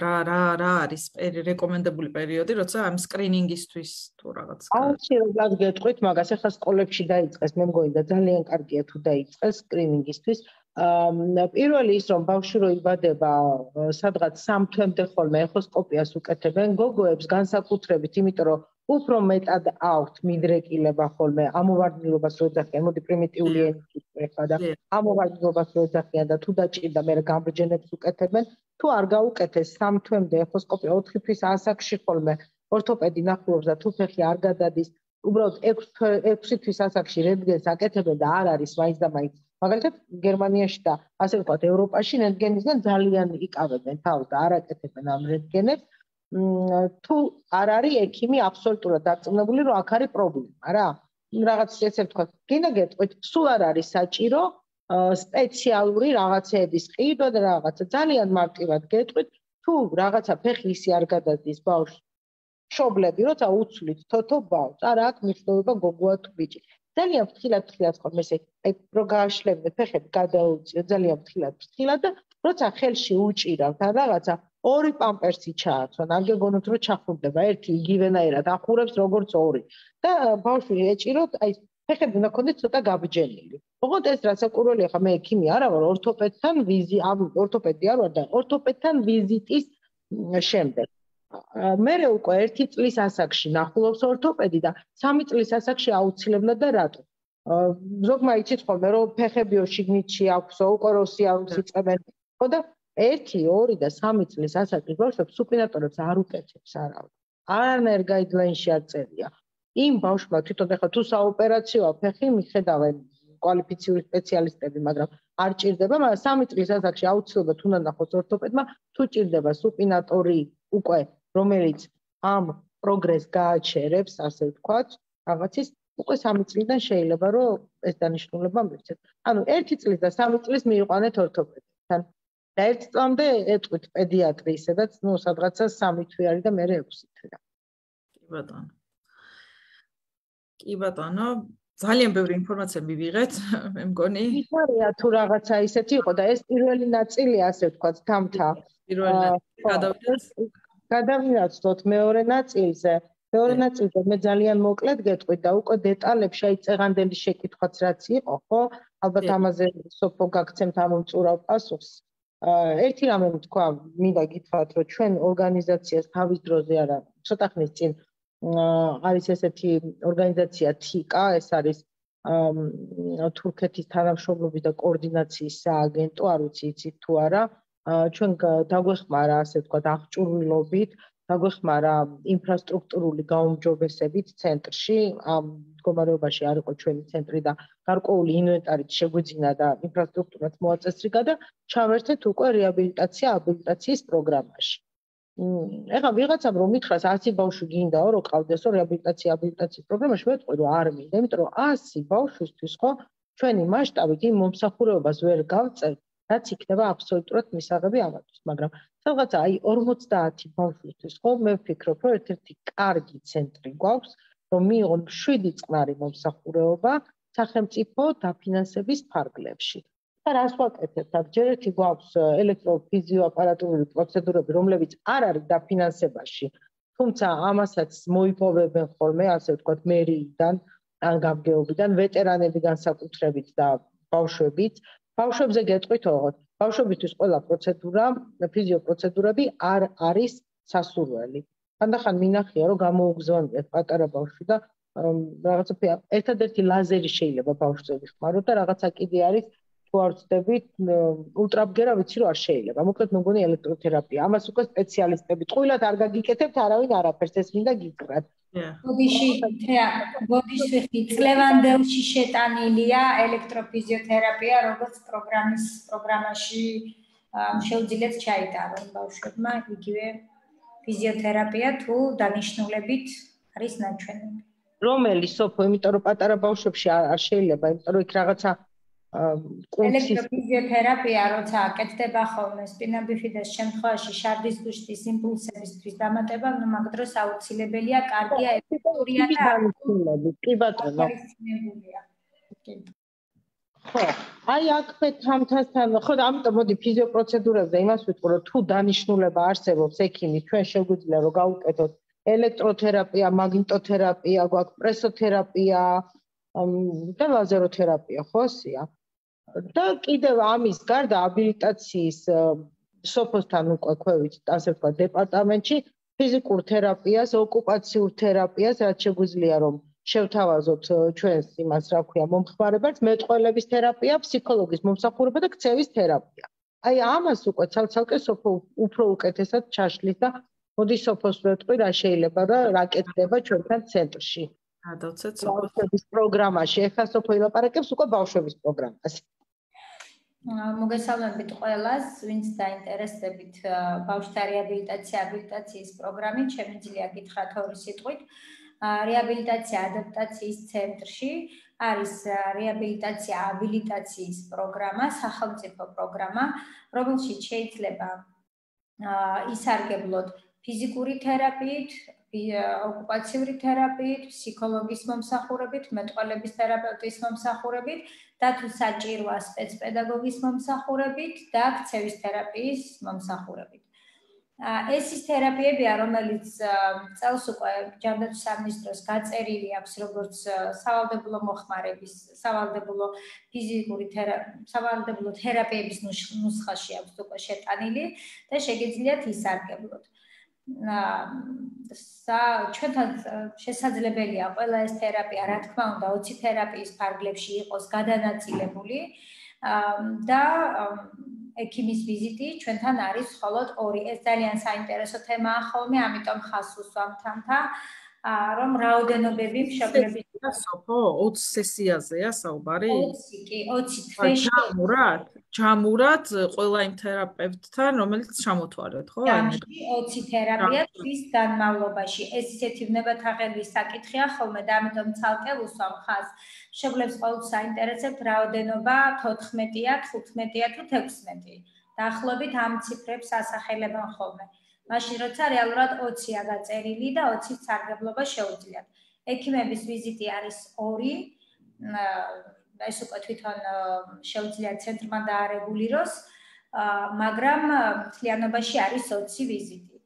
რა არის რეკომენდებული პერიოდი, როცა ამ სკრინინგისთვის თუ რაღაც აუცილებლად გეტყვით მაგას, ახლა სკოლებში დაიწყეს, მე მგონი და ძალიან კარგია თუ დაიწყეს სკრინინგისთვის. პირველი ის რომ ბავშვი რო იბადება სადღაც 3 თვემდე ხოლმე ეხოსკოპიას უკეთებენ გოგოებს განსაკუთრებით, იმიტომ რომ უფრო მეტად აქვთ მიდრეკილება ხოლმე ამოვარდნილობას რო ეძახიან, მოდი პრიმიტიული ენით ეხლა და ამოვარდნილობას რო ეძახიან და თუ დაჭირდა მე გამრჯენებს უკეთებენ, თუ არ გაუკეთეს 3 თვემდე ეხოსკოპია 4 თვის ასაკში ხოლმე ორთოპედი ნახულობს და თუ ფეხი არ გადადის, უბრალოდ 6 თვის ასაკში რენტგენს აკეთებენ და არ არის მაინც და მაინც მაგალითად გერმანიაში და ასე ვთქვათ ევროპაში რენტგენისგან ძალიან იკავებენ თავს და არ აკეთებენ ამ რენტგენებს. თუ არ არის ექიმი აბსოლუტურად დარწმუნებული რომ აქ არის პრობლემა რა. რაღაც ესე ვთქვათ, გინდა გეტყვით, სულ არ არის საჭირო სპეციალური რაღაცეების ყიდვა და რაღაცა ძალიან მარტივად გეტყვით, თუ რაღაცა ფეხი ისი არ გადადის ბავშვს მშობლები როცა უცვლით თოთო ბავშვს, არა აქვს მნიშვნელობა გოგოა თუ ბიჭი. ძალიან ფრთხილად ხოლმე ესე აი რო გააშლებდეთ ფეხები გადაუწიოთ ძალიან ფრთხილად და როცა ხელში უჭირავთ ან რაღაცა 2 პამპერსი ჩააცვან, არ გეგონოთ რომ ჩახურდება, ერთი იგივენაირად ახურებს როგორც 2 და ბავშვი ეჭიროთ, აი ფეხები უნდა ქონდეს ცოტა გაბჯენილი. ოღონდ ეს რასაკვირველია, ხა მე ექიმი არა ვარ, ორთოპედთან ორთოპედი არ ვარ და ორთოპედთან ვიზიტის შემდეგ მერე უკვე 1 წლის ასაკში ნახულობს ორთოპედი და 3 წლის ასაკში აუცილებლად და რატო? ზოგმა იცით ხოლმე რომ ფეხებიო შიგნითში აქვსო, უკვე რო სიარულს იწყებენ. ხო და 1, 2 და 3 წლის ასაკის ბავშვებს სუპინატორებს არ უკეთებს არავინ. არანაირ გაიდლაინში არ წერია. იმ ბავშვმა თვითონ ახლა თუ საოპერაციოა ფეხი მიხედავენ კვალიფიციური სპეციალისტები, მაგრამ არ ჭირდება, მაგრამ 3 წლის ასაკში აუცილებლად უნდა ნახოს ორთოპედმა, თუ ჭირდება სუპინატორი უკვე რომელიც ამ პროგრესს გააჩერებს, ასე ვთქვათ, რაღაცის უკვე 3 წლიდან შეიძლება რომ ეს დანიშნულება მივცეთ. ანუ 1 წლის და 3 წლის მიიყვანეთ ორთოპედთან. და 1 წლამდე ეტყვით პედიატრის, სადაც ნუ სადღაცა 3 თვე არის და მერე 6 თვე. კი ბატონო. კი ბატონო, ძალიან ბევრი ინფორმაცია მივიღეთ, მე მგონი. იცარია თუ რაღაცა ისეთი იყო და ეს პირველი ნაწილი ასე ვთქვათ, თამთა. პირველი ნაწილი გადავინაცვლოთ მეორე ნაწილზე. მეორე ნაწილზე მე ძალიან მოკლედ გეტყვით და უკვე დეტალებში აი წეღანდელი შეკითხვაც რაც იყო, ხო? ალბათ ამაზე სოფო გაგცემთ ამ უწურავ პასუხს. ერთი რამე თქვა, მინდა გითხრათ, რომ ჩვენ ორგანიზაციას თავის დროზე არა, ცოტა ხნის წინ არის ესეთი ორგანიზაცია TICA, ეს არის თურქეთის თანამშრომლობის და კოორდინაციის სააგენტო, არ ვიცი იცით თუ არა, ჩვენ დაგვეხმარა, ასე ვთქვათ, აღჭურვილობით, დაგვეხმარა ინფრასტრუქტურული გაუმჯობესებით ცენტრში, ამ მდგომარეობაში არ იყო ჩვენი ცენტრი და გარკვეული ინვენტარით შეგვიძინა და ინფრასტრუქტურაც მოაწესრიგა და ჩავერთეთ უკვე რეაბილიტაცია აბილიტაციის პროგრამაში. ეხლა ვიღაცამ რომ მითხრას 100 ბავშვი გინდაო რომ ყავდესო რეაბილიტაცია აბილიტაციის პროგრამაში, ვეთქვი რომ არ მინდა, იმიტომ რომ 100 ბავშვისთვის ხო ჩვენი მასშტაბით იმ მომსახურებას ვერ გავწერთ, რაც იქნება აბსოლუტურად მისაღები ამათვის, მაგრამ სადღაც აი 50 ბავშვისთვის ხო მე ვფიქრობ, რომ ერთ-ერთი კარგი ცენტრი გვაქვს, რომ მიიღონ 7 წყნარი მომსახურება სახელმწიფო დაფინანსების ფარგლებში. და რას ვაკეთებთ? ჯერ ერთი გვაქვს ელექტროფიზიოაპარატურული პროცედურები, რომლებიც არ არის დაფინანსებაში, თუმცა ამასაც მოიპოვებენ ხოლმე, ასე ვთქვათ, მერიიდან, ან გამგეობიდან, ვეტერანები განსაკუთრებით და ბავშვებით. ბავშვებზე გეტყვით ოღონდ, ბავშვებისთვის ყველა პროცედურა, ფიზიოპროცედურები არ არის სასურველი. ხანდახან მინახია, რომ გამოუგზავნიათ პატარა ბავშვი და რაღაცა ერთადერთი ლაზერი შეიძლება ბავშვზე ვიხმაროთ და რაღაცა კიდე არის თუ არ ვწდებით, ულტრაბგერა ვიცი რომ არ შეიძლება. მოკლედ მე მგონი ელექტროთერაპია. ამას უკვე სპეციალისტები ტყუილად არ გაგიკეთებთ არავინ არაფერს, ეს მინდა გიხრათ. ბოდიში წლევანდელში შეტანილია ელექტროფიზიოთერაპია, როგორც პროგრამაში შეუძლიათ ჩაიტარონ ბავშვებმა იგივე ფიზიოთერაპია თუ დანიშნულებით არის ნაჩვენები. რომელი სოფო, იმიტომ რომ პატარა ბავშვებში არ შეიძლება, იმიტომ რომ იქ რაღაცა ელექტროფიზიოთერაპია, როცა აკეთდება ხოლმე სპინაბიფიდეს შემთხვევაში შარდის გუშტის იმპულსებისთვის დამატება, ნუ მაგ დროს აუცილებელია კარგია ეფექტურია და კი ბატონო. ხო, აი აქვე თამთასთან, ხო და ამიტომ მოდი ფიზიოპროცედურებზე იმას ვიტყვი, რომ თუ დანიშნულება არსებობს ექიმის, ჩვენ შეგვიძლია რომ გავუკეთოთ ელექტროთერაპია, მაგნიტოთერაპია, გვაქვს პრესოთერაპია და ლაზეროთერაპია, ხო სია? და კიდევ ამის გარდა აბილიტაციის სოფოსთან უკვე ქვევით, ასე ვთქვათ, დეპარტამენტში ფიზიკურ თერაპიას, ოკუპაციურ თერაპიას, რაც შეგვიძლია რომ შევთავაზოთ ჩვენს იმას, რა ქვია, მომხმარებელს, მეტყველების თერაპია, ფსიქოლოგის მომსახურება და ქცევის თერაპია. აი ამას უკვე ცალ-ცალკე სოფო უფრო უკეთესად ჩაშლის და მოდი სოფოს ვეთყვი, რა შეიძლება და რა კეთდება ჩვენთან ცენტრში. გადავცეთ ბავშვების პროგრამაში, ეხლა სოფო ილაპარაკებს უკვე ბავშვების პროგრამაზე. მოგესალმებით ყველას, ვინც დაინტერესდებით ბავშვთა რეაბილიტაცია, აბილიტაციის პროგრამით, შემიძლია გითხრათ ორი სიტყვით. რეაბილიტაცია ადაპტაციის ცენტრში არის რეაბილიტაცია აბილიტაციის პროგრამა, სახელმწიფო პროგრამა, რომელშიც შეიძლება ისარგებლოთ ფიზიკური თერაპიით, ოკუპაციური თერაპიით, ფსიქოლოგის მომსახურებით, მეტყველების თერაპევტის მომსახურებით და თუ საჭიროა სპეცპედაგოგის მომსახურებით და ქცევის თერაპიის მომსახურებით. ეს ის თერაპიებია, რომელიც წელს უკვე ჯანდაცვის სამინისტროს გაწერილი აქვს როგორც სავალდებულო მოხმარების, სავალდებულო თერაპიების ნუსხაში აქვს უკვე შეტანილი და შეგიძლიათ ისარგებლოთ. ჩვენთან შესაძლებელია ყველა ეს თერაპია, რა თქმა უნდა, 20 თერაპიის ფარგლებში იყოს გადანაწილებული და ექიმის ვიზიტი ჩვენთან არის მხოლოდ 2. ეს ძალიან საინტერესო თემაა ხოლმე, ამიტომ ხაზს უსვამთ თამთა, რომ რაოდენობები მშობლების სოფო 20 სესიაზეა საუბარი? 20 კი, 20 თვეში. ჯამურად ყველა იმ თერაპევტთან, რომელიც ჩამოთვალეთ, ხო? 20 თერაპია თვის განმავლობაში. ეს ისეთი ვნებათაღების საკითხია ხოლმე და ამიტომ ცალკე უსვამ ხაზს. მშობლებს ყოველთვის საინტერესებთ რაოდენობა 14-ია, 15-ია თუ 16. დაახლოებით ამ ციფრებს ასახელებენ ხოლმე. მაშინ როცა რეალურად 20-ია გაწერილი და 20 სარგებლობა შეუძლიათ. ექიმების ვიზიტი არის 2 ეს უკვე თვითონ შეუძლია ცენტრმა დაარეგულიროს, მაგრამ მთლიანობაში არის 20 ვიზიტი.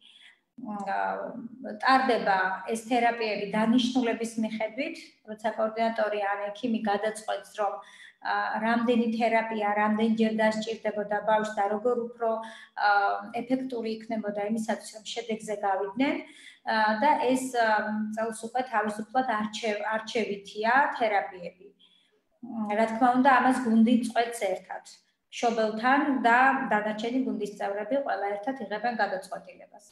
ტარდება ეს თერაპიები დანიშნულების მიხედვით, როცა კოორდინატორი ან ექიმი გადაწყვეტს, რომ რამდენი თერაპია, რამდენჯერ დასჭირდებოდა ბავშვს და როგორ უფრო ეფექტური იქნებოდა იმისათვის, რომ შედეგზე გავიდნენ და ეს წელს უკვე თავისუფლად არჩევითია თერაპიები. რა თქმა უნდა, ამას გუნდი წყვეტს ერთად. მშობელთან და დანარჩენი გუნდის წევრები ყველა ერთად იღებენ გადაწყვეტილებას.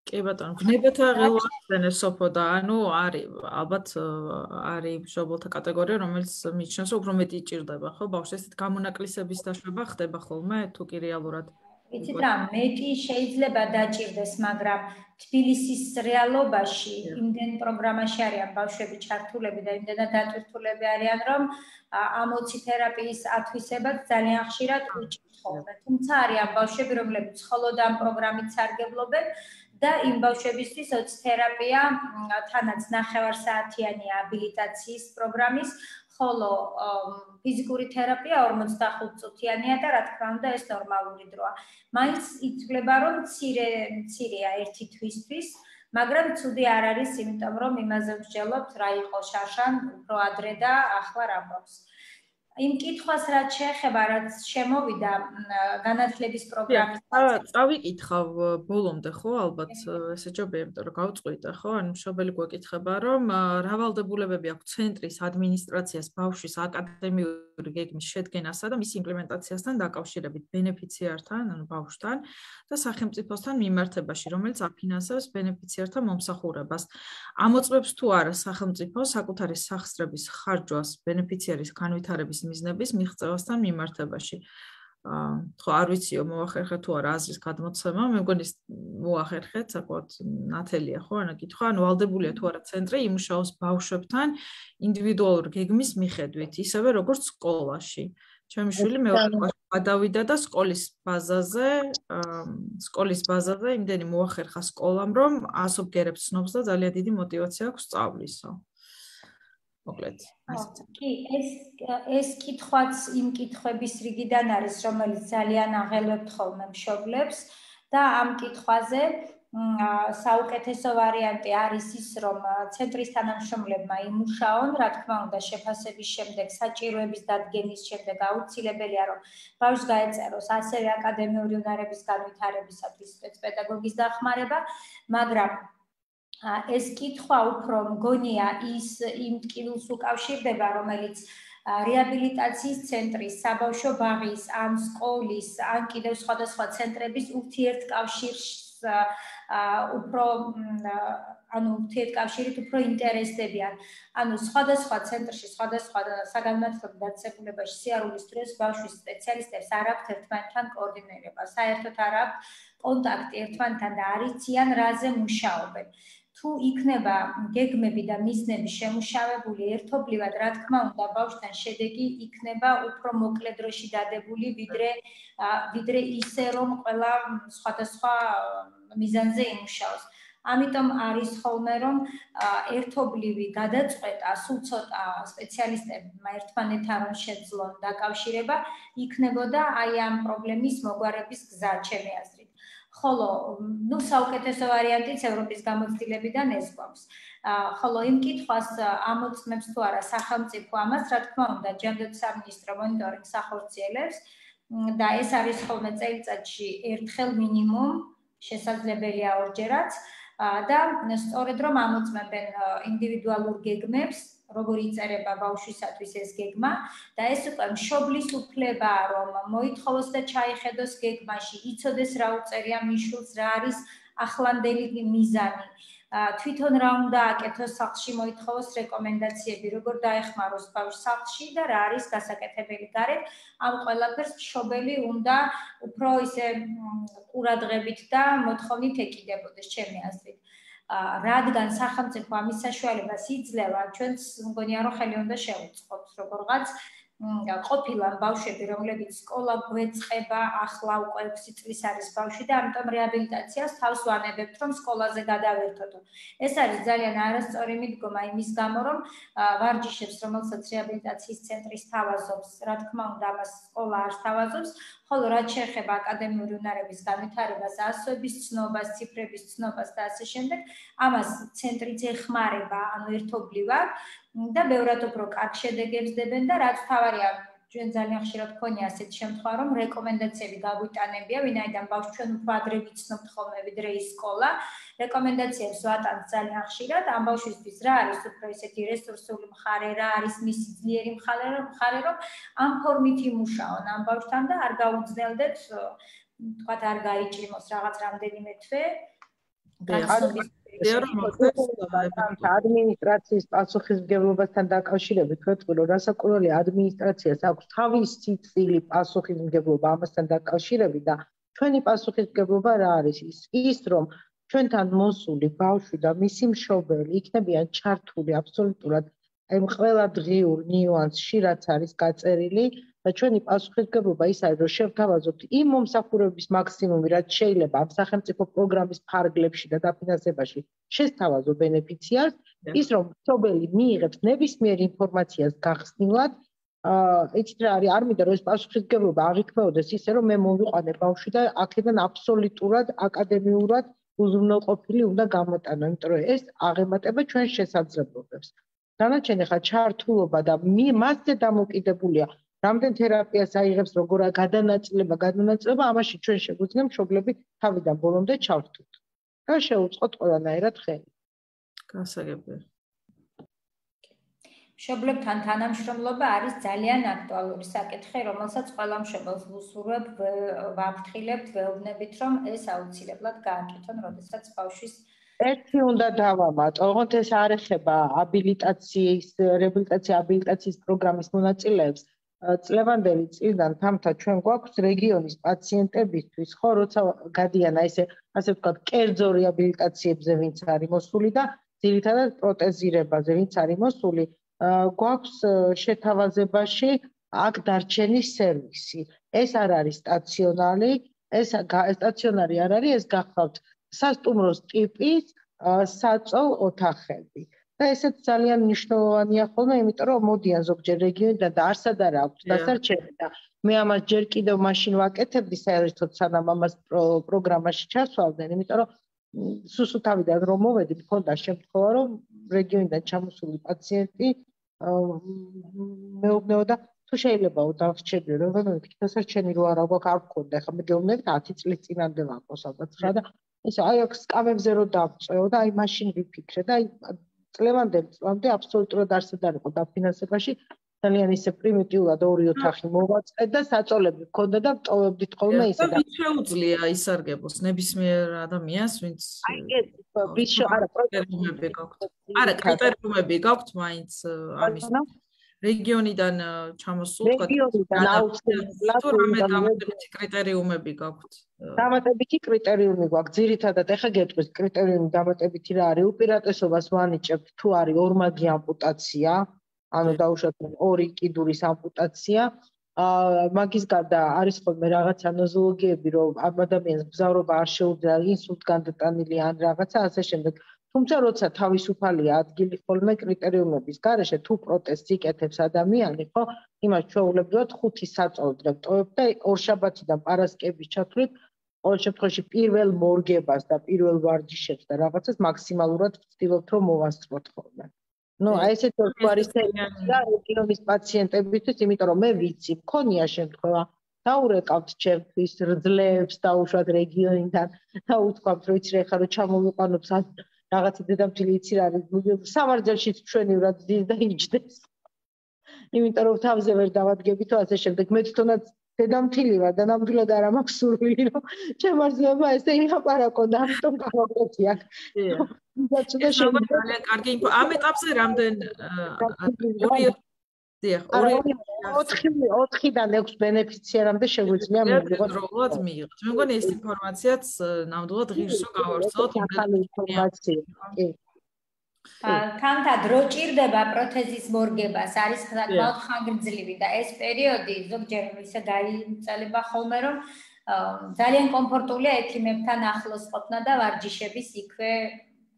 კი ბატონო, გნებათა ღელვასწენე სოფო და ანუ არის ალბათ არის მშობელთა კატეგორია, რომელიც მიჩნევს, რომ უფრო მეტი იჭირდება, ხო? ბავშვს ესეთ გამონაკლისების დაშვება ხდება ხოლმე, თუ კი რეალურად. იცით რა, მეტი შეიძლება დაჭირდეს, მაგრამ თბილისის რეალობაში იმდენ პროგრამაში არიან ბავშვები ჩართულები და იმდენად დატვირთულები არიან, რომ ამოცი თერაპიის ათვისებაც ძალიან ხშირად უჭირთ ხოლმე. თუმცა არიან ბავშვები, რომლებიც მხოლოდ ამ პროგრამით სარგებლობენ და იმ ბავშვებისთვის ოცითერაპია თანაც 9 საათიანი აბილიტაციის პროგრამის, ხოლო ფიზიკური თერაპია 45 წუთიანია და რა თქმა უნდა ეს ნორმალური დროა. მაინც იცვლება რომ მცირეა ერთი თვისთვის, მაგრამ ცუდი არ არის, იმიტომ რომ იმაზე ვსჯელობთ რა იყო შარშან უფრო ადრე და ახლა რა გვაქვს. იმ კითხვას რაც შეეხება, რაც შემოვიდა განათლების პროგრამის. წავიკითხავ ბოლომდე, ხო, ალბათ ესე ჯობია, იმიტომ რომ გავწყვიტე, ხო? ანუ მშობელი გვეკითხება, რომ რა ვალდებულებები აქვს ცენტრის ადმინისტრაციას ბავშვის აკადემიური გეგმის შედგენასა და მისი იმპლემენტაციასთან დაკავშირებით ბენეფიციართან, ანუ ბავშვთან და სახელმწიფოსთან მიმართებაში, რომელიც აფინანსებს ბენეფიციართა მომსახურებას. ამოწმებს თუ არა სახელმწიფო საკუთარი სახსრების ხარჯვას ბენეფიციარის განვითარების მიზნების მიღწევასთან მიმართებაში. ხო, არ ვიციო, მოახერხეთ თუ არა აზრის გადმოცემა, მე მგონი მოახერხეთ, საკუთ ნათელია, ხო, ანა კითხვა, ანუ ვალდებულია თუ არა ცენტრი იმუშაოს ბავშვებთან ინდივიდუალურ გეგმის მიხედვით, ისევე როგორც სკოლაში. ჩემი შვილი მეორე კლასში გადავიდა და სკოლის ბაზაზე იმდენი მოახერხა სკოლამ, რომ ასობ გერებს ცნობს და ძალიან დიდი мотиваცია აქვს სწავლისო. მოკლედ. კი, ეს კითხვაც იმ კითხვების რიგიდან არის, რომელიც ძალიან აღელვებთ ხოლმე მშობლებს და ამ კითხვაზე საუკეთესო ვარიანტი არის ის, რომ ცენტრის თანამშრომლებმა იმუშაონ, რა თქმა უნდა, შეფასების შემდეგ, საჭიროების დადგენის შემდეგ აუცილებელია, რომ ბავშვს გაეწეროს ასევე აკადემიური უნარების განვითარებისათვის სპეცპედაგოგის დახმარება, მაგრამ ეს კითხვა უფრო მგონია იმ ტკივილს უკავშირდება, რომელიც რეაბილიტაციის ცენტრის, საბავშვო ბაღის, ან სკოლის, ან კიდევ სხვადასხვა ცენტრების ურთიერთკავშირს ურთიერთკავშირით უფრო ინტერესდებიან. ანუ სხვადასხვა ცენტრში, სხვადასხვა საგანმანათლებლო დაწესებულებაში სიარულის დროს ბავშვის სპეციალისტებს არ აქვთ ერთმანეთთან კოორდინირება, საერთოდ არ აქვთ კონტაქტი ერთმანეთთან და არ იციან რაზე მუშაობენ. თუ იქნება გეგმები და მიზნები შემუშავებული ერთობლივად, რა თქმა უნდა, ბავშვთან შედეგი იქნება უფრო მოკლე დროში დადებული, ვიდრე ისე, რომ ყველა სხვადასხვა მიზანზე იმუშაოს. ამიტომ არის ხოლმე, რომ ერთობლივი გადაწყვეტა, სულ ცოტა სპეციალისტებმა ერთმანეთთან რომ შეძლონ დაკავშირება, იქნებოდა აი ამ პრობლემის მოგვარების გზა, ჩემი აზრით. ხოლო, საუკეთესო ვარიანტიც ევროპის გამოცდილებიდან ეს გვაქვს. ხოლო იმ კითხვას ამოწმებს თუ არა სახელმწიფო ამას, რა თქმა უნდა, ჯანდაცვის სამინისტრო მონიტორინგს ახორციელებს და ეს არის ხოლმე წელიწადში ერთხელ მინიმუმ, შესაძლებელია ორჯერაც და სწორედ რომ ამოწმებენ ინდივიდუალურ გეგმებს, როგორ იწერება ბავშვისათვის ეს გეგმა და ეს უკვე მშობლის უფლებაა, რომ მოითხოვოს და ჩაიხედოს გეგმაში, იცოდეს რა უწერია მიშულს, რა არის ახლანდელი მიზანი. თვითონ რა უნდა აკეთოს სახლში, მოითხოვოს რეკომენდაციები, როგორ დაეხმაროს ბავშვს სახლში და რა არის გასაკეთებელი გარეთ. ამ ყველაფერს მშობელი უნდა უფრო ისე ყურადღებით და მოთხოვნით ეკიდებოდეს, ჩემი აზრით. რადგან სახელმწიფო ამის საშუალებას იძლევა, ჩვენც მგონია რომ ხელი უნდა შევუწყოთ, როგორღაც ყოფილან ბავშვები, რომლებიც სკოლა გვეწყება, ახლა უკვე 6 წლის არის ბავშვი და ამიტომ რეაბილიტაციას თავს ვანებებთ, რომ სკოლაზე გადავერთოთ. ეს არის ძალიან არასწორი მიდგომა იმის გამო, რომ ვარჯიშებს, რომელსაც რეაბილიტაციის ცენტრი სთავაზობს, რა თქმა უნდა, ამას სკოლა არ სთავაზობს, ხოლო რაც შეეხება აკადემიური უნარების განვითარებას, ასოების ცნობას, ციფრების ცნობას და ასე შემდეგ, ამას ცენტრიც ეხმარება, ანუ ერთობლივად და ბევრად უფრო კარგ შედეგებს დებენ და რაც თავარია ჩვენ ძალიან ხშირად გქონია ასეთ შემთხვევა, რომ რეკომენდაციები გაგვიტანებია, ვინაიდან ბავშვს ჩვენ უფრო ადრე ვიცნობთ ხოლმე ვიდრე ის სკოლა, რეკომენდაციებს ვატანთ ძალიან ხშირად ამ ბავშვისთვის რა არის უფრო ესეთი რესურსული მხარე, რა არის მისი ძლიერი მხარე, რომ ამ ფორმით იმუშაონ ამ ბავშვთან და არ გაუძნელდეთ, თქვათ არ გაიჭიმოს რაღაც რამდენიმე თვე. ადმინისტრაციის პასუხისმგებლობასთან დაკავშირებით ვეთქვი, რომ რასაკვირველია ადმინისტრაციას აქვს თავისი წილი პასუხისმგებლობა ამასთან დაკავშირებით და ჩვენი პასუხისმგებლობა რა არის ის რომ ჩვენთან მოსული ბავშვი და მისი მშობელი იქნებიან ჩართული აბსოლუტურად ამ ყველა დღიურ ნიუანსში, რაც არის გაწერილი და ჩვენი პასუხისმგებლობა ის არის, რომ შევთავაზოთ იმ მომსახურების მაქსიმუმი, რაც შეიძლება ამ სახელმწიფო პროგრამის ფარგლებში და დაფინანსებაში შესთავაზო ბენეფიციარს, ის რომ მშობელი მიიღებს ნებისმიერ ინფორმაციას გახსნილად, იცით რა არის, არ მინდა რომ ეს პასუხისმგებლობა აღიქმეოდეს ისე, რომ მე მოვიყვანე ბავშვი და აქედან აბსოლუტურად აკადემიურად უზრუნველყოფილი უნდა გამოტანო, იმიტომ რომ ეს აღემატება ჩვენ შესაძლებლობებს. დანარჩენი ხა ჩართულობა და მასზე დამოკიდებულია რამდენ თერაპიას აიღებს, როგორ გადანაწილება, ამაში ჩვენ შეგვიძლია მშობლები თავიდან ბოლომდე ჩავთვლით. და შევუწყოთ ყველანაირად ხელი. გასაგებია. მშობლებთან თანამშრომლობა არის ძალიან აქტუალური საკითხი, რომელსაც ყველა მშობელს ვუსურვებ, ვაფრთხილებთ, ვეუბნებით, რომ ეს აუცილებლად გააკეთონ, როდესაც ბავშვის ერთი უნდა დავამატო, ოღონდ ეს არ ეხება რეაბილიტაციის პროგრამის მონაწილეებს. წლევანდელი წლიდან თამთა ჩვენ გვაქვს რეგიონის პაციენტებისთვის, ხო, როცა გადიან ასე ვთქვათ, კერძო რეაბილიტაციებზე, ვინც არის მოსული და ძირითადად პროტეზირებაზე, ვინც არის მოსული, გვაქვს შეთავაზებაში აქ დარჩენის სერვისი. ეს არ არის სტაციონარი, სტაციონარი არ არის, ეს გახლავთ სასტუმროს ტიპის საწოლ ოთახები. და ესეც ძალიან მნიშვნელოვანია ხოლმე, იმიტომ რომ მოდიან ზოგჯერ რეგიონიდან და არსად არ აქვს დასარჩენი და მე ამას ჯერ კიდევ მაშინ ვაკეთებდი საერთოდ სანამ ამას პროგრამაში ჩასვავდნენ, იმიტომ რომ სუსუთავიდან რომ მოვედი, მქონდა შემთხვევა, რომ რეგიონიდან ჩამოსული პაციენტი მეუბნეოდა თუ შეიძლებაო დავრჩები, რომ დასარჩენი რო არა გვაქვს, არ გქონდა, ხა მე გეუბნებით 10 წლის წინამდე ვაკოს ალბათ რა და ეს აი აქ სკამებზე რო დავწეო და აი მაშინ ვიფიქრე და აი წლევანდელი წლამდე აბსოლუტურად არსად არ იყო დაფინანსებაში, ძალიან ისე პრიმიტიულად ორი ოთახი მოვაწყეთ და საწოლები მქონდა და ვტოვებდით ხოლმე ისე და შეუძლია ისარგებლოს ნებისმიერ ადამიანს, ვინც არა კრიტერიუმები გაქვთ მაინც ამის რეგიონიდან ჩამოსულ რეგიონიდან აუცილებლად კრიტერიუმები გაქვთ. დამატებითი კრიტერიუმი გვაქვს. ძირითადად ეხა გეტყვის კრიტერიუმი დამატებითი რა არის? უპირატესობას ვანიჭებთ თუ არის ორმაგი ამპუტაცია, ანუ დაუშვათ ორი კიდურის ამპუტაცია. მაგის გარდა არის ხოლმე რაღაცა ნოზოლოგიები, რომ ამ ადამიანს გზავრობა არ შეუძლია, ინსულტ განდატანილი ან რაღაცა ასე შემდეგ. თუმცა როცა თავისუფალია ადგილი ხოლმე კრიტერიუმების გარეშე თუ პროტეზს იკეთებს ადამიანი, ხო, იმას ჩვეულებრივად 5 საწოლდრე ვტოვებ და ორშაბათიდან პარასკევის ჩათვლით ყოველ შემთხვევაში პირველ მორგებას და პირველ ვარჯიშებს და რაღაცას მაქსიმალურად ვცდილობთ რომ მოვასწროთ ხოლმე. ნუ აი ესეთი არის რეგიონის პაციენტებისთვის, იმიტომ რომ მე ვიცი, მქონია შემთხვევა დაურეკავთ ჩემთვის რძლებს დაუშვათ რეგიონიდან და უთქვამთ რომ იცი რა ხარ რომ ჩამოვიყვანოთ რაღაცა დედამთილი იცი რა არის სამარძელშიც ჩვენივრად ძის და იჯდეს. იმიტომ რომ თავზე ვერ დავადგები თუ ასე შემდეგ მე თვითონაც დედამთილი ვარ და ნამდვილად არ მაქვს სურვილი რომ ჩემარძლება ესე იაპარაკო და ამიტომ გავაკეთე აქ. ძალიან კარგი ინფო. ამ ეტაპზე რამდენ 4-დან 6 ბენეფიციარამდე შეგვიძლია მივიღოთ. მე მგონი ეს ინფორმაციაც ნამდვილად ღირსო გავავრცელოთ. ახალი ინფორმაცია. კი. თანთა დრო ჭირდება პროთეზის მორგებას, არის საკმაოდ ხანგრძლივი და ეს პერიოდი ზოგჯერ ისე გაიწელება ხოლმე, რომ ძალიან კომფორტულია ექიმებთან ახლოს ყოფნა და ვარჯიშების იქვე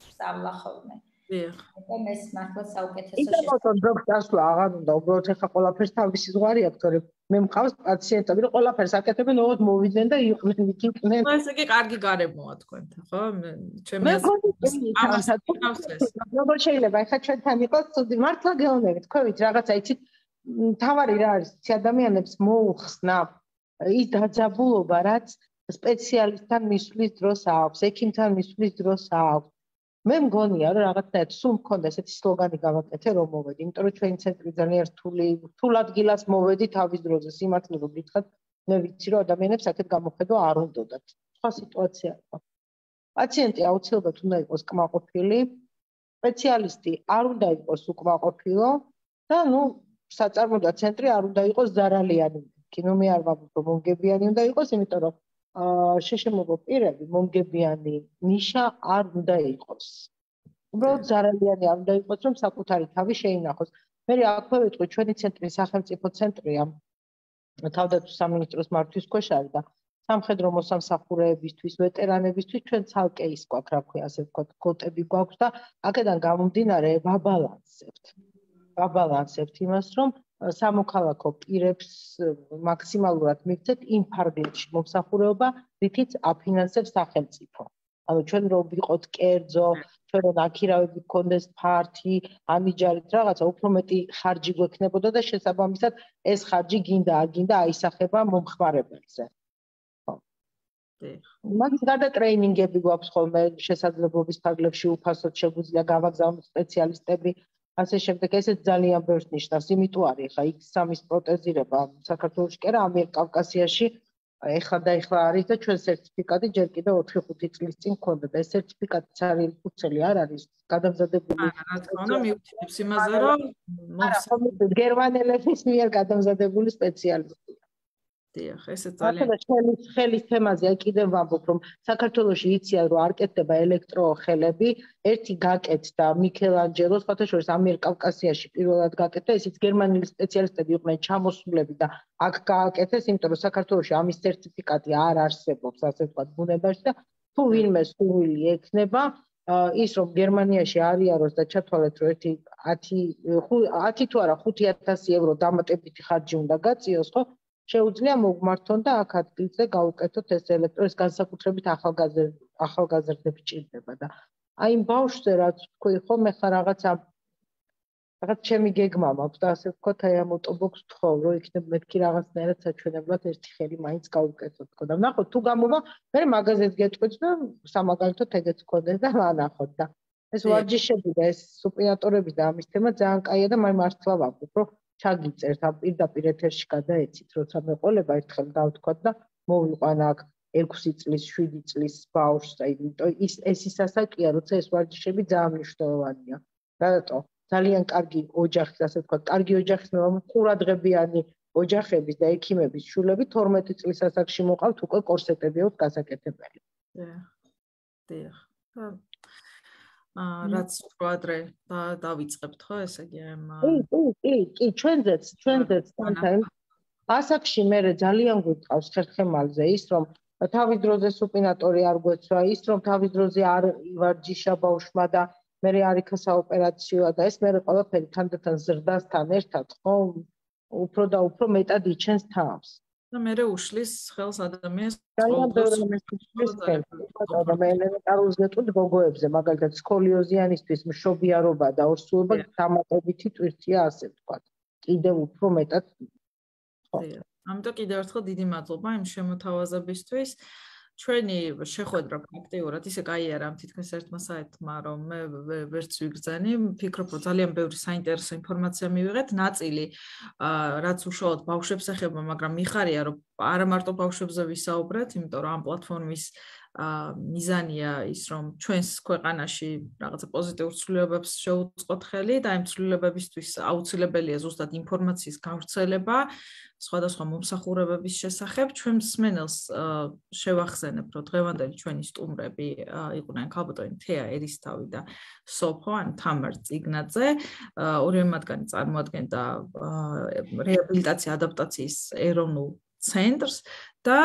სწავლა ხოლმე. ეს მართლა საუკეთესო შესაძლოა. ისე რომ დასვლა აღარ უნდა, უბრალოდ ეხა ყველაფერს თავისი ზღვარი აქვს, თორემ მე მყავს პაციენტები, რომ ყველაფერს აკეთებენ, ოღონდ მოვიდნენ და იყვნენ, იქიყვნენ. ესე იგი კარგი გარემოა თქვენთან, ხო? ჩემი როგორ შეიძლება ეხა ჩვენთან იყოს ცუდი მართლა გეუბნებით, თქვენით რაღაცა იცით, თავარი რა არის, ადამიანებს მოუხსნა ის დაძაბულობა, რაც სპეციალისტთან მისვლის დროს აქვს, ექიმთან მისვლის დროს აქვს. მე მგონია რომ რაღაცნაირად სულ მქონდა ესეთი სლოგანი გავაკეთე რომ მოვედი, იმიტომ რომ ჩვენი ცენტრი ძალიან რთულ ადგილას მოვედი თავის დროზე, სიმართლე რომ გითხრათ, მე ვიცი რომ ადამიანებს აქეთ გამოხედვა არ უნდათ. სხვა სიტუაცია იყო. პაციენტი აუცილებლად უნდა იყოს კმაყოფილი, სპეციალისტი არ უნდა იყოს უკმაყოფილო და საწარმო და ცენტრი არ უნდა იყოს ზარალიანი. კინო მე არ ვამბობ რომ მომგებიანი უნდა იყოს, იმიტომ რომ შეშემოღო პირები მომგებიანი ნიშა არ უნდა იყოს. უბრალოდ ზარალიანი არ უნდა იყოს, რომ საკუთარი თავი შეინახოს. მე აქვე ვიტყვი, ჩვენი ცენტრი სახელმწიფო ცენტრია. თავდაცვის სამინისტროს მართვის ქვეშ არის და სამხედრო მოსამსახურეებისთვის, ვეტერანებისთვის ჩვენ ცალკე ის გვაქვს, რა ქვია, ასე ვთქვათ, კოტები გვაქვს და აქედან გამომდინარე ვაბალანსებთ იმას, რომ სამოქალაქო პირებს მაქსიმალურად მივცეთ იმ ფარგლებში მომსახურება, რითიც აფინანსებს სახელმწიფო. ანუ ჩვენ რომ ვიყოთ კერძო, ჩვენ რომ აქირავები გქონდეს ფართი, ამიჯარით რაღაცა უფრო მეტი ხარჯი გვექნებოდა და შესაბამისად ეს ხარჯი გინდა არ გინდა აისახება მომხმარებელზე. მაგის გარდა ტრეინინგები გვაქვს ხოლმე შესაძლებლობის ფარგლებში უფასოდ შეგვიძლია გავაგზავნოთ სპეციალისტები. ასე შემდეგ ესეც ძალიან ბევრს ნიშნავს, იმიტომ არის ხა X3-ის პროტეზირება საქართველოში კი არა, ამიერკავკასიაში ეხლა არის და ჩვენ სერტიფიკატი ჯერ კიდევ 4-5 წლის წინ გქონდა და ეს სერტიფიკატიც არის უცელი არ არის გადამზადებული. რა თქმა უნდა, მივხვდით იმაზე, რომ გერმანელების მიერ გადამზადებული სპეციალისტია. დიახ, ესე ძალიან ხელის თემაზე კიდევ ვამბობ, რომ საქართველოში იციან, რომ არ კეთდება ელექტროხელები, ერთი გაკეთდა მიქელანჯელოს, სხვათა შორის ამიერკავკასიაში პირველად გაკეთდა, ისიც გერმანელი სპეციალისტები იყვნენ ჩამოსულები და აქ გააკეთეს, იმიტომ რომ საქართველოში ამის სერტიფიკატი არ არსებობს, ასე ვთქვათ, ბუნებაში და თუ ვინმე სურვილი ექნება, ის რომ გერმანიაში არიაროს და ჩათვალეთ, რომ ერთი 10 თუ არა 5000 ევრო დამატებითი ხარჯი უნდა გაწიოს, ხო? შეუძლია მოგმართონ და აქ ადგილზე გაუკეთოთ ეს ელექტროს განსაკუთრებით ახალგაზრდები ჭირდება და აი იმ ბავშვზე რაც თქვი ხო მე ხარ რაღაც ჩემი გეგმა მაქვს და ასე ვთქვათ აი ამ ოტობოქს ვთხოვ რომ იქნებ მეთქი რაღაცნაირად საჩვენებლად ერთი ხელი მაინც გაუკეთოთ თქო და ნახოთ თუ გამოვა მე მაგაზეც გეტყვით და სამაგალითოდ ეგეც გქონდეს და ვანახოთ და ეს ვარჯიშები და ეს სუპინატორები და ამის თემა ძალიან კაია და მე მართლა ვამბობ რომ ჩაგიწერთ ამ პირდაპირ ეთერში გადაეცით, როცა მეყოლება ერთხელ დავთქვათ და მოვიყვან აქ 6 წლის, 7 წლის ბავშვს, იმიტომ ეს ის ასაკია, როცა ეს ვარჯიშები ძალიან მნიშვნელოვანია. რატო? ძალიან კარგი ოჯახის, ასე ვთქვათ, კარგი ოჯახის ყურადღებიანი ოჯახების და ექიმების შვილები 12 წლის ასაკში მოყავთ უკვე კორსეტები აქვს გასაკეთებელი. დიახ. რაც პროადრე დავიწყებთ ხო ესე იგი კი ჩვენზეც თანთან ასაკში მე ძალიან გვიწყავს ხერხემალზე ის რომ თავის დროზე სუპინატორი არ გვეცვა ის რომ თავის დროზე არ ივარჯიშა ბავშვმა და მე არ იქა საოპერაციოა და ეს მე ყველაფერი თანდათან ზრდასთან ერთად ხო უფრო და უფრო მეტად იჩენს თავს და მე უშლის ხელს ადამიანს ძალიან ბევრი მესმის ხელს და მე ელემენტარულ ზეთუდ გოგოებზე მაგალითად სკოლიოზიანისთვის მშობიარობა და ორსულობა დამატებითი ტვირთია ასე ვთქვათ კიდევ უფრო მეტად ხო ამიტომ კიდევ ერთხელ დიდი მადლობა იმ შემოთავაზებისთვის ჩვენი შეხვედრა ფაქტიურად ისე კაია რა თითქოს ერთმა საერთმა რომ მე ვერც ვიგრძენი ვფიქრობ რომ ძალიან ბევრი საინტერესო ინფორმაცია მივიღეთ ნაწილი რაც უშუალოდ ბავშვებს ეხება მაგრამ მიხარია რომ არა მარტო ბავშვებზე ვისაუბრეთ იმიტომ რომ ამ პლატფორმის მიზანია ის, რომ ჩვენს ქვეყანაში რაღაცა პოზიტიურ ცვლილებებს შეუწყოთ ხელი და იმ ცვლილებებისთვის აუცილებელია ზუსტად ინფორმაციის გავრცელება სხვადასხვა მომსახურებების შესახებ. ჩვენ მსმენელს შევახსენებ, რომ დღევანდელი ჩვენი სტუმრები იყვნენ ქალბატონი თეა ერისთავი და სოფო ან თამარ წიგნაძე. ორივე მათგანი წარმოადგენდა რეაბილიტაცია ადაპტაციის ეროვნულ ცენტრს და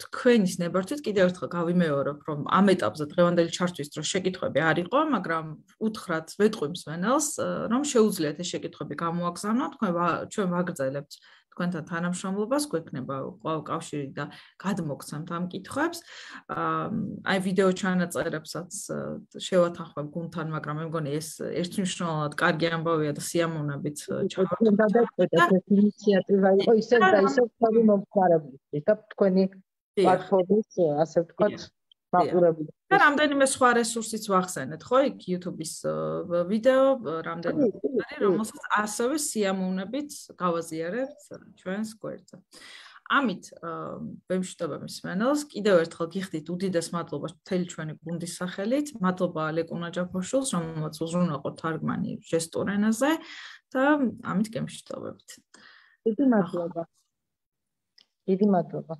თქვენის ნებართვით კიდევ ერთხელ გავიმეორებ, რომ ამ ეტაპზე დღევანდელი ჩართვის დროს შეკითხვები არ იყო, მაგრამ უთხრათ ვეტყვი მსმენელს, რომ შეუძლიათ ეს შეკითხვები გამოაგზავნოთ, ჩვენ ვაგრძელებთ თქვენთან თანამშრომლობას, გვექნება კავშირი და გადმოგცემთ ამ კითხვებს. აი ვიდეო ჩანაწერებსაც შევათანხმებ გუნდთან, მაგრამ მე მგონი ეს ერთმნიშვნელოვნად კარგი ამბავია და სიამოვნებით ჩავატარებთ. ეს ინიციატივა იყო ისევ და ისევ თავი მომხმარებლისთვის და თქვენი პლატფორმის ასე ვთქვათ მაყურებელი. და რამდენიმე სხვა რესურსიც ვახსენეთ, ხო, იქ YouTube-ის ვიდეო, რამდენიმე რომელსაც ასევე სიამოვნებით გავაზიარებთ ჩვენს გვერდზე. ამით ვემშვიდობებ მსმენელს, კიდევ ერთხელ გიხდით უდიდეს მადლობას მთელი ჩვენი გუნდის სახელით, მადლობა ლეკუნა ჯაფოშვილს, რომელმაც უზრუნველყო თარგმანი ჟესტურ ენაზე და ამით გემშვიდობებით. დიდი მადლობა. დიდი მადლობა.